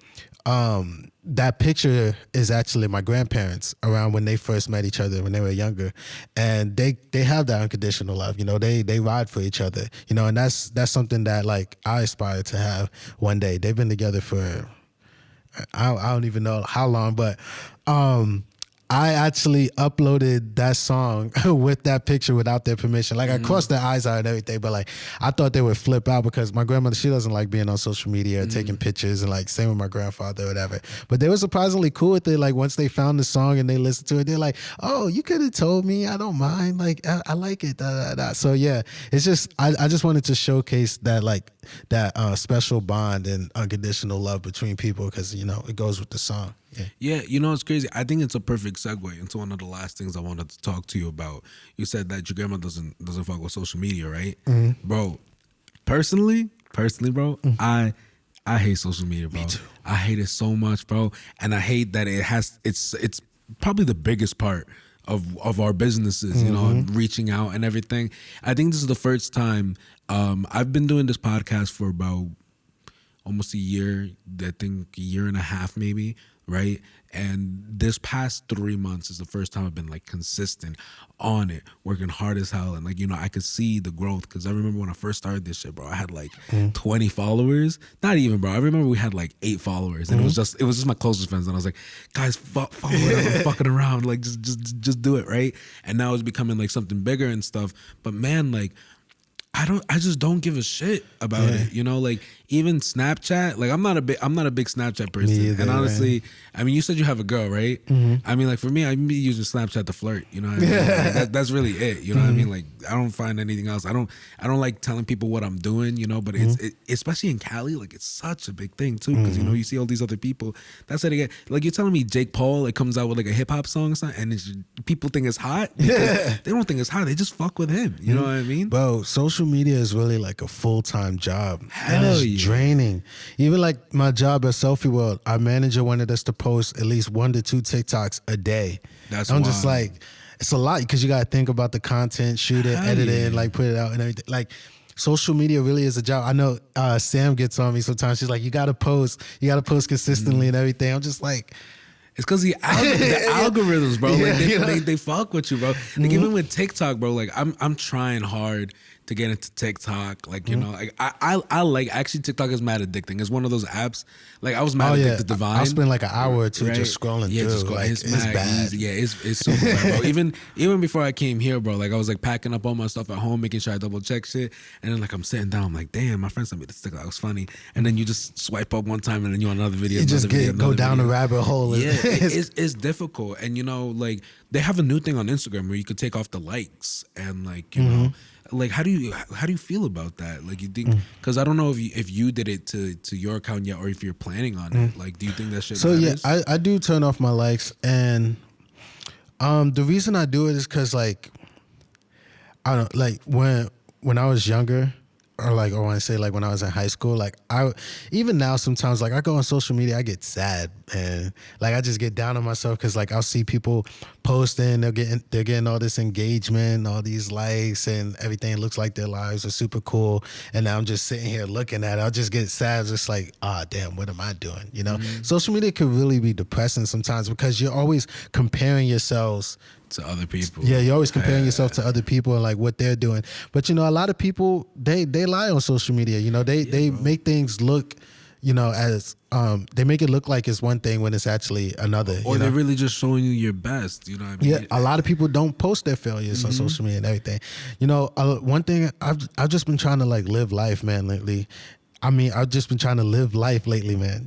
that picture is actually my grandparents around when they first met each other when they were younger, and they have that unconditional love. You know, they ride for each other. You know, and that's something that like I aspire to have one day. They've been together for I don't even know how long, but I actually uploaded that song with that picture without their permission. Like I crossed their eyes out and everything, but like I thought they would flip out because my grandmother, she doesn't like being on social media or taking pictures, and like same with my grandfather or whatever. But they were surprisingly cool with it. Like once they found the song and they listened to it, they're like, "Oh, you could have told me. I don't mind. Like I like it." Da, da, da. So yeah, it's just I just wanted to showcase that like that special bond and unconditional love between people because you know it goes with the song. Yeah, you know, it's crazy. I think it's a perfect segue into one of the last things I wanted to talk to you about. You said that your grandma doesn't fuck with social media, right? Bro, personally, bro, I hate social media, bro. Me too. I hate it so much, bro. And I hate that it's probably the biggest part of our businesses, you know, reaching out and everything. I think this is the first time I've been doing this podcast for about almost a year, I think a year and a half maybe, right? And this past 3 months is the first time I've been like consistent on it, working hard as hell. And like, I could see the growth. Cause I remember when I first started this shit, bro, I had like 20 followers. Not even, bro. I remember we had like 8 followers, and it was just my closest friends. And I was like, guys, follow it. I'm fucking around. Like, just do it, right? And now it's becoming like something bigger and stuff. But man, like, I just don't give a shit about it. Like even Snapchat, like I'm not a big Snapchat person. Either, and honestly, I mean, you said you have a girl, right? I mean, like for me, I'm using Snapchat to flirt. You know what I mean? Like, that's really it. You know what I mean? Like I don't find anything else. I don't like telling people what I'm doing, but it's especially in Cali, like it's such a big thing too, because you see all these other people. That's how they get. Like you're telling me Jake Paul, it comes out with like a hip hop song or something, and people think it's hot. They don't think it's hot. They just fuck with him. You know what I mean? Bro, social media is really like a full-time job. Hell and it's yeah. draining. Even like my job at Selfie World, our manager wanted us to post at least 1 to 2 TikToks a day. I'm just like, it's a lot because you got to think about the content, shoot it, edit it, like put it out and everything. Like social media really is a job. I know Sam gets on me sometimes. She's like, you got to post consistently and everything. I'm just like, it's because the algorithms, bro. Like they fuck with you, bro. Like even with TikTok, bro. Like I'm trying hard to get into TikTok. Like like I like actually TikTok is mad addicting. It's one of those apps. Like I was mad addicted to Vine. I'll spend like an hour or two just scrolling through. Like it's bad. Easy. Yeah, it's super bad, bro. Even before I came here, bro. Like I was like packing up all my stuff at home, making sure I double check shit, and then like I'm sitting down, I'm like, damn, my friend sent me this TikTok. It was funny, and then you just swipe up one time, and then you on another video. You just go down the rabbit hole. Yeah, it's difficult, and like they have a new thing on Instagram where you could take off the likes, and like you know. Like how do you feel about that? Like you think, because I don't know if you did it to your account yet, or if you're planning on it. Like, do you think that shit matters? Yeah, I do turn off my likes, and the reason I do it is because like I don't like when I was younger, or I want to say like when I was in high school, like even now sometimes like I go on social media, I get sad and like I just get down on myself because like I'll see people posting, they're getting all this engagement, all these likes and everything. It looks like their lives are super cool, and now I'm just sitting here looking at it. I'll just get sad, just like, damn, what am I doing? Social media can really be depressing sometimes because you're always comparing yourselves to other people. Yeah, you're always comparing yourself to other people and like what they're doing. But a lot of people they lie on social media. They make things look, as they make it look like it's one thing when it's actually another. Or they're really just showing you your best. You know what I mean? Yeah, a lot of people don't post their failures on social media and everything. One thing I've just been trying to like live life, man, lately. I mean, I've just been trying to live life lately, man.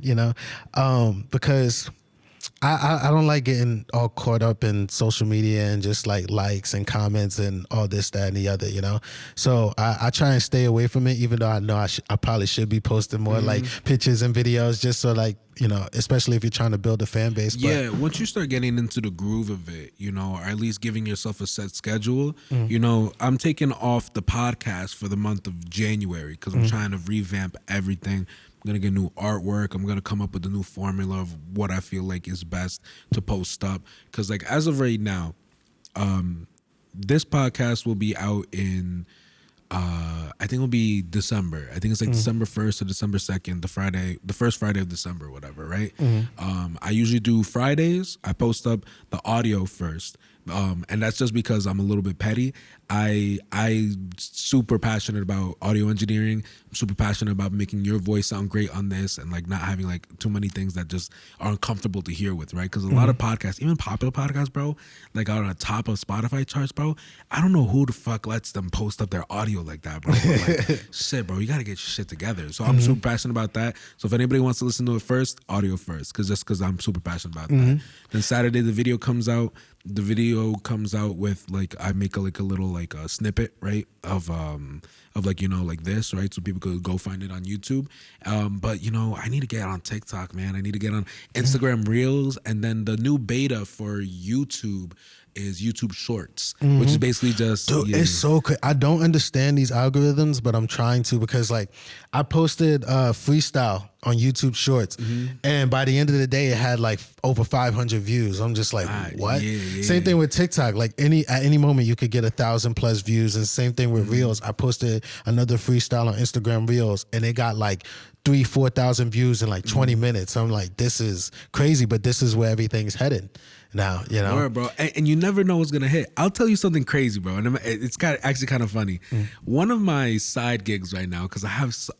Because I don't like getting all caught up in social media and just like likes and comments and all this, that, and the other, So I try and stay away from it, even though I know I probably should be posting more like pictures and videos just so like, especially if you're trying to build a fan base. But, yeah, once you start getting into the groove of it, or at least giving yourself a set schedule, I'm taking off the podcast for the month of January because I'm trying to revamp everything. I'm going to get new artwork. I'm going to come up with a new formula of what I feel like is best to post up. Because like as of right now, this podcast will be out in, I think it'll be December. I think it's like December 1st or December 2nd, the first Friday of December, whatever, right? I usually do Fridays. I post up the audio first. And that's just because I'm a little bit petty. I'm super passionate about audio engineering. I'm super passionate about making your voice sound great on this and like not having like too many things that just are uncomfortable to hear with, right? Because a lot of podcasts, even popular podcasts, bro, like on the top of Spotify charts, bro, I don't know who the fuck lets them post up their audio like that, bro. But like, shit, bro, you got to get your shit together. So I'm super passionate about that. So if anybody wants to listen to it first, audio first, because I'm super passionate about that. Then Saturday, the video comes out. The video comes out with like I make a little like a snippet, right, of like like this, right, so people could go find it on YouTube. But I need to get on TikTok, man. I need to get on Instagram Reels, and then the new beta for YouTube is YouTube Shorts, which is basically just it's so crazy. I don't understand these algorithms, but I'm trying to because like I posted freestyle on YouTube Shorts, and by the end of the day, it had like over 500 views. I'm just like, what? Same thing with TikTok. Like at any moment, you could get 1,000+ views, and same thing with Reels. I posted another freestyle on Instagram Reels, and it got like 4,000 views in like 20 minutes. I'm like, this is crazy, but this is where everything's headed now, you know? Word, bro. And you never know what's going to hit. I'll tell you something crazy, bro. And it's actually kind of funny. One of my side gigs right now, because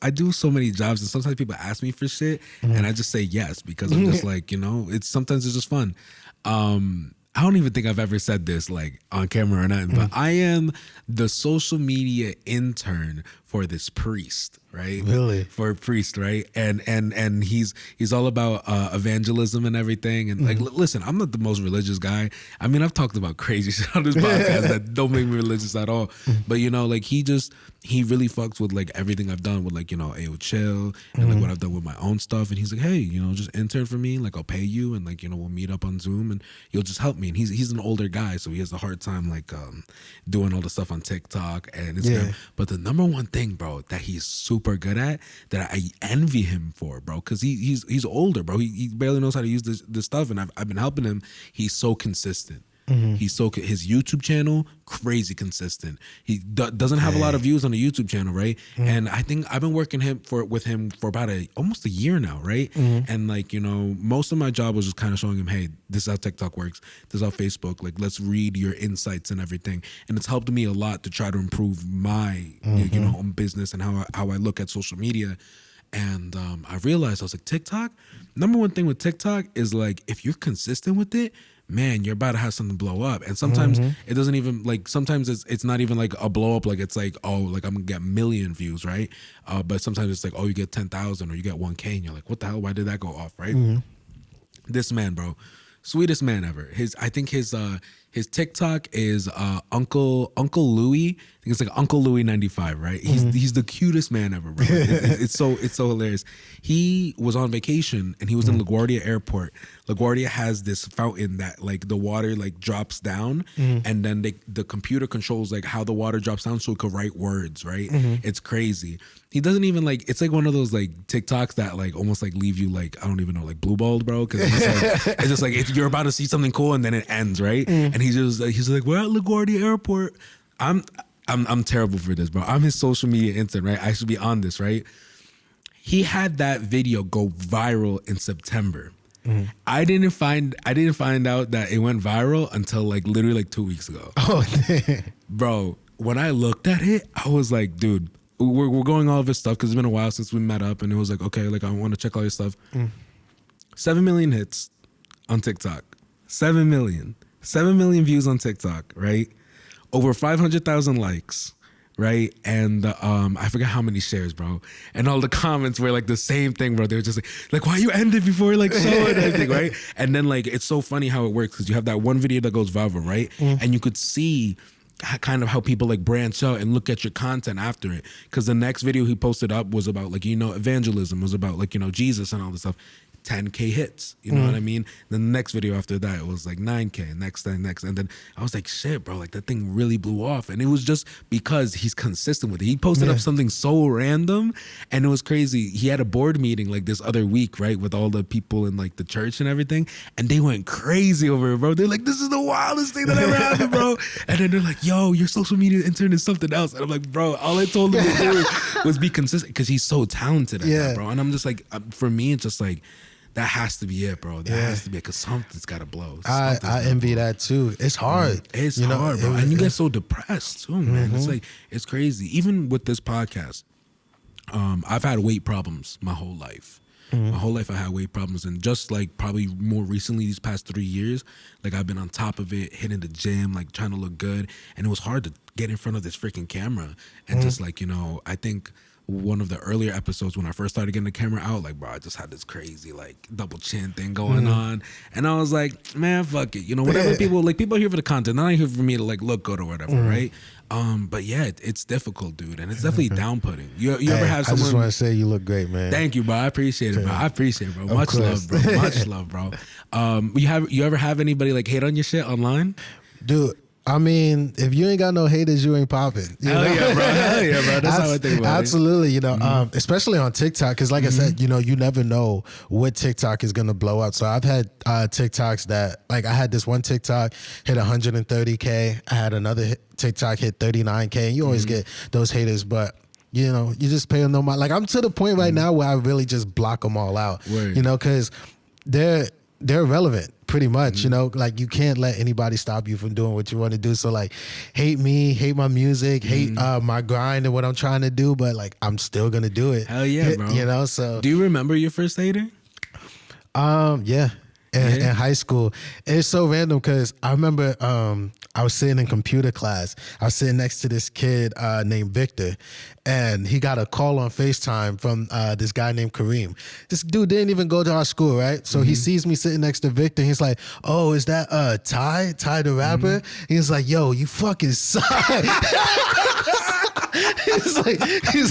I do so many jobs, and sometimes people ask me for shit, and I just say yes, because I'm just like, you know, sometimes it's just fun. I don't even think I've ever said this like on camera or nothing, but I am the social media intern for this priest, right? Really? For a priest, right? And he's all about evangelism and everything. And like, listen, I'm not the most religious guy. I mean, I've talked about crazy shit on this podcast that don't make me religious at all. But you know, like he really fucks with like everything I've done with like, you know, Ayoo chill and like what I've done with my own stuff. And he's like, hey, you know, just intern for me. Like I'll pay you, and like, you know, we'll meet up on Zoom and you'll just help me. And he's an older guy, so he has a hard time like doing all the stuff on TikTok and Instagram. But the number one thing, bro, that he's super good at, that I envy him for, bro, because he's older, bro. He barely knows how to use this stuff, and I've been helping him. He's so consistent. He's his YouTube channel, crazy consistent. He doesn't have a lot of views on the YouTube channel, right? And I think I've been working with him for about almost a year now, right? And like, you know, most of my job was just kind of showing him, hey, this is how TikTok works, this is how Facebook, like let's read your insights and everything. And it's helped me a lot to try to improve my you know, own business and how I look at social media. And I realized, I was like, TikTok, number one thing with TikTok is like, if you're consistent with it, man, you're about to have something blow up. And sometimes it doesn't even like, sometimes it's not even like a blow up. Like it's like, oh, like I'm gonna get 1 million views, right? But sometimes it's like, oh, you get 10,000 or you get 1K, and you're like, what the hell? Why did that go off, right? This man, bro, sweetest man ever. I think his TikTok is Uncle Louie. I think it's like Uncle Louie 95, right? He's the cutest man ever, bro. It's so hilarious. He was on vacation and he was in LaGuardia Airport. LaGuardia has this fountain that like the water like drops down, and then the computer controls like how the water drops down so it could write words, right? It's crazy. He doesn't even like, it's like one of those like TikToks that like almost like leave you like, I don't even know, like blue balled, bro. Cause it's just like you're about to see something cool and then it ends, right? And he's like, we're at LaGuardia Airport. I'm terrible for this, bro. I'm his social media intern, right? I should be on this, right? He had that video go viral in September. I didn't find out that it went viral until like literally like 2 weeks ago. Oh, damn. Bro, when I looked at it, I was like, dude, we're going all of his stuff because it's been a while since we met up, and it was like, okay, like I want to check all your stuff. 7 million hits on TikTok. 7 million views on TikTok, right? Over 500,000 likes, right? And I forgot how many shares, bro. And all the comments were like the same thing, bro. They were just like why you end it before like show it and everything, right? And then like it's so funny how it works because you have that one video that goes viral, right? And you could see kind of how people like branch out and look at your content after it, because the next video he posted up was about like, you know, evangelism, was about like, you know, Jesus and all this stuff. 10K hits, you know what I mean? Then the next video after that, it was like 9K, next. And then I was like, shit, bro, like that thing really blew off. And it was just because he's consistent with it. He posted up something so random and it was crazy. He had a board meeting like this other week, right? With all the people in like the church and everything. And they went crazy over it, bro. They're like, this is the wildest thing that ever happened, bro. And then they're like, yo, your social media intern is something else. And I'm like, bro, all I told him to do was be consistent because he's so talented at that, bro. And I'm just like, for me, it's just like, that has to be it, bro. That has to be it, because something's got to blow. I envy that too. It's hard. It's hard, bro. And you get so depressed too, man. It's like, it's crazy. Even with this podcast, I've had weight problems my whole life. My whole life I had weight problems. And just like probably more recently, these past 3 years, like I've been on top of it, hitting the gym, like trying to look good. And it was hard to get in front of this freaking camera. And just like, you know, I think one of the earlier episodes when I first started getting the camera out, like, bro, I just had this crazy like double chin thing going on, and I was like, man, fuck it, you know, whatever. People are here for the content, not here for me to like look good or whatever, right? But yeah, it's difficult, dude, and it's definitely down-putting. You ever have someone? I just want to say you look great, man. Thank you, bro. I appreciate it, bro. Much love, bro. Much love, bro. You ever have anybody like hate on your shit online? Dude, I mean, if you ain't got no haters, you ain't popping. Hell yeah, bro. Hell yeah, bro. That's how I think about it. Absolutely, you know, especially on TikTok, because like I said, you know, you never know what TikTok is gonna blow up. So I've had TikToks that, like, I had this one TikTok hit 130K. I had another TikTok hit 39K. And you always get those haters, but you just pay them no mind. Like I'm to the point right now where I really just block them all out. Word. Because they're irrelevant pretty much. Like you can't let anybody stop you from doing what you want to do. So like, hate me, hate my music, hate my grind and what I'm trying to do, but like I'm still gonna do it. Hell yeah, bro. So do you remember your first hater? Yeah. In high school. It's so random because I remember I was sitting in computer class. I was sitting next to this kid named Victor, and he got a call on FaceTime from this guy named Kareem. This dude didn't even go to our school, right? So he sees me sitting next to Victor, and he's like, oh, is that Ty the rapper? He's like, yo, you fucking suck. He's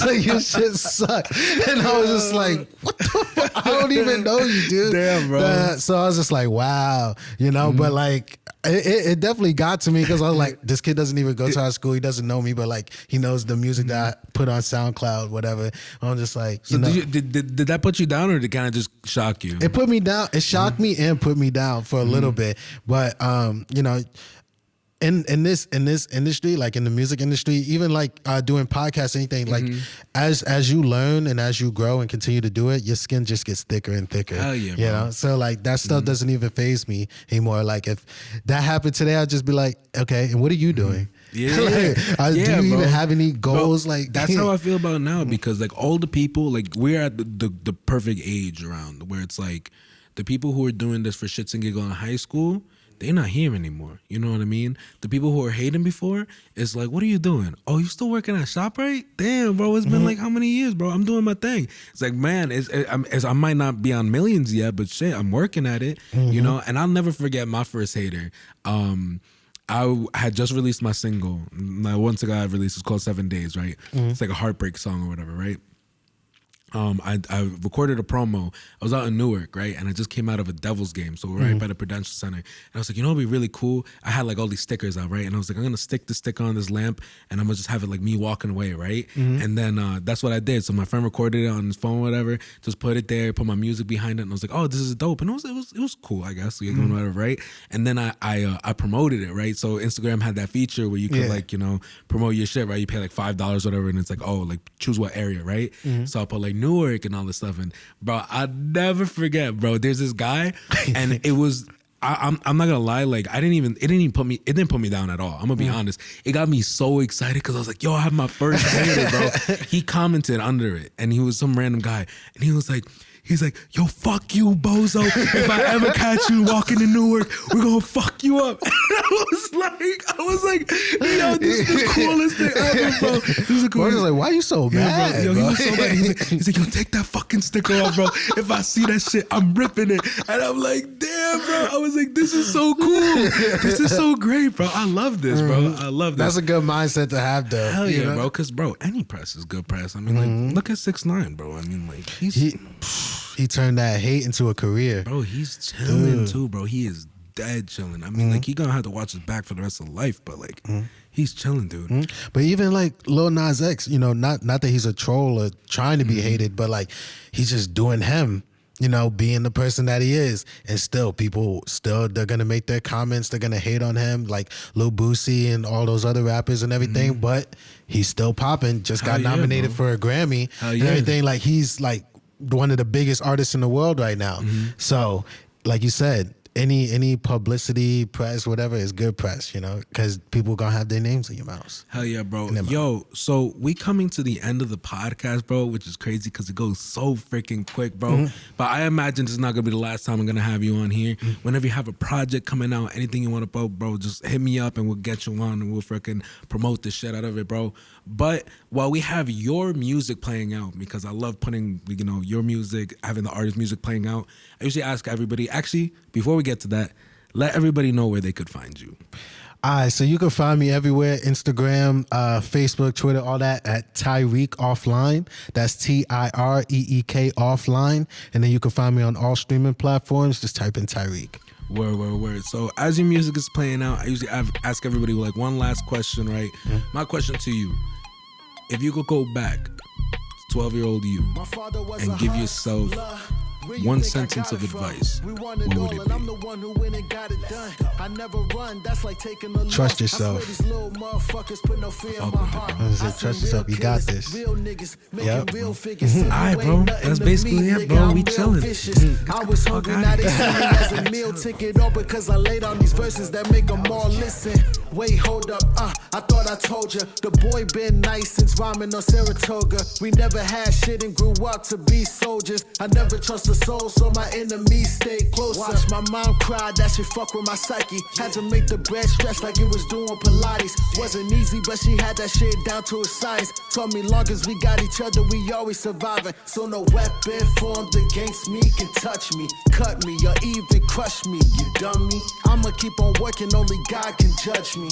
like, your shit sucks. And I was just like, what the fuck? I don't even know you, dude. Damn, bro. So I was just like, wow, but like, it definitely got to me because I was like, this kid doesn't even go to our school. He doesn't know me, but like, he knows the music that I put on SoundCloud, whatever. I'm just like, so did that put you down, or did it kind of just shock you? It put me down. It shocked me and put me down for a little bit. But, in this industry, like in the music industry, even like doing podcasts, anything, like as you learn and as you grow and continue to do it, your skin just gets thicker and thicker. Hell yeah, bro. So like that stuff doesn't even faze me anymore. Like if that happened today, I'd just be like, okay, and what are you doing? Yeah, do you even have any goals? Bro, like that's how I feel about it now, because like all the people, like we're at the perfect age around where it's like the people who are doing this for shits and giggles in high school, they're not here anymore. You know what I mean? The people who were hating before, it's like, what are you doing? Oh, you still working at ShopRite? Damn, bro, it's been like how many years, bro? I'm doing my thing. It's like, man, I might not be on millions yet, but shit, I'm working at it, And I'll never forget my first hater. I had just released my single. My one single I released is called 7 Days, right? It's like a heartbreak song or whatever, right? I recorded a promo. I was out in Newark, right? And I just came out of a Devils game. So we're right by the Prudential Center. And I was like, you know, it'd be really cool. I had like all these stickers out, right? And I was like, I'm going to stick the sticker on this lamp and I'm going to just have it like me walking away, right? And then that's what I did. So my friend recorded it on his phone, whatever, just put it there, put my music behind it. And I was like, oh, this is dope. And it was cool, I guess. So you're doing whatever, right? And then I promoted it, right? So Instagram had that feature where you could like, promote your shit, right? You pay like $5, whatever. And it's like, oh, like choose what area, right? So I put like Newark and all this stuff, and bro, I'll never forget, bro. There's this guy, and it was. I'm not gonna lie, like it didn't put me down at all. I'm gonna be honest. It got me so excited because I was like, yo, I have my first hater, bro. He commented under it, and he was some random guy, and he was like. He's like, yo, fuck you, bozo. If I ever catch you walking in Newark, we're gonna fuck you up. And I was like, yo, this is the coolest thing ever, bro. I was like, why are you so mad? Yo, he was so mad. He's like, yo, take that fucking sticker off, bro. If I see that shit, I'm ripping it. And I'm like, damn, bro. I was like, this is so cool. This is so great, bro. I love this, bro. I love this. That's a good mindset to have, though. Hell yeah, bro. Because, bro, any press is good press. I mean, like, look at 6ix9ine, bro. I mean, like, he turned that hate into a career. Bro, he's chilling too, bro. He is dead chilling. I mean, like, he gonna have to watch his back for the rest of life, but like, he's chilling, dude. But even like Lil Nas X, not that he's a troll or trying to be hated, but like he's just doing him, being the person that he is. And still, they're gonna make their comments. They're gonna hate on him, like Lil Boosie and all those other rappers and everything. But he's still popping. Just got nominated for a Grammy and everything. Like he's like one of the biggest artists in the world right now. So, like you said, any publicity, press, whatever is good press, because people gonna have their names in your mouth. Hell yeah, bro. Yo, so we coming to the end of the podcast, bro, which is crazy because it goes so freaking quick, bro. But I imagine this is not gonna be the last time I'm gonna have you on here. Whenever you have a project coming out, anything you want to promote, bro, just hit me up and we'll get you on and we'll freaking promote the shit out of it, bro. But while we have your music playing out, because I love putting, your music, having the artist music playing out, I usually ask everybody, actually, before we get to that, let everybody know where they could find you. All right, so you can find me everywhere, Instagram, Facebook, Twitter, all that, at Tireek Offline. That's Tireek Offline. And then you can find me on all streaming platforms. Just type in Tireek. Word. So as your music is playing out, I usually ask everybody like one last question, right? My question to you, if you could go back to 12-year-old you and give yourself one sentence of advice, what would it be? Trust yourself. Trust yourself. You got this. Yep. All right, bro. That's basically it, bro. We chilling. I was hungry, now they see me as a meal ticket. All because I laid on these verses that make them all listen. Wait, hold up, I thought I told you. The boy been nice since rhyming on Saratoga. We never had shit and grew up to be soldiers. I never trust a soul, so my enemies stay closer. Watch my mom cry, that shit fuck with my psyche. Had to make the bread stretch like it was doing Pilates. Wasn't easy, but she had that shit down to a science. Told me long as we got each other, we always surviving. So no weapon formed against me can touch me, cut me, or even crush me, you dummy. I'ma keep on working, only God can judge me.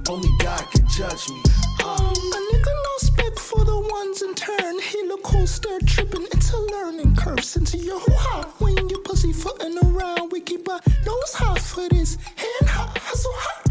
Only God can judge me. A nigga no spec for the ones in turn. He look cool, start tripping. It's a learning curve. Into your hoo-ha. When you pussy footing around, we keep our nose high for this. Hand high, hustle high.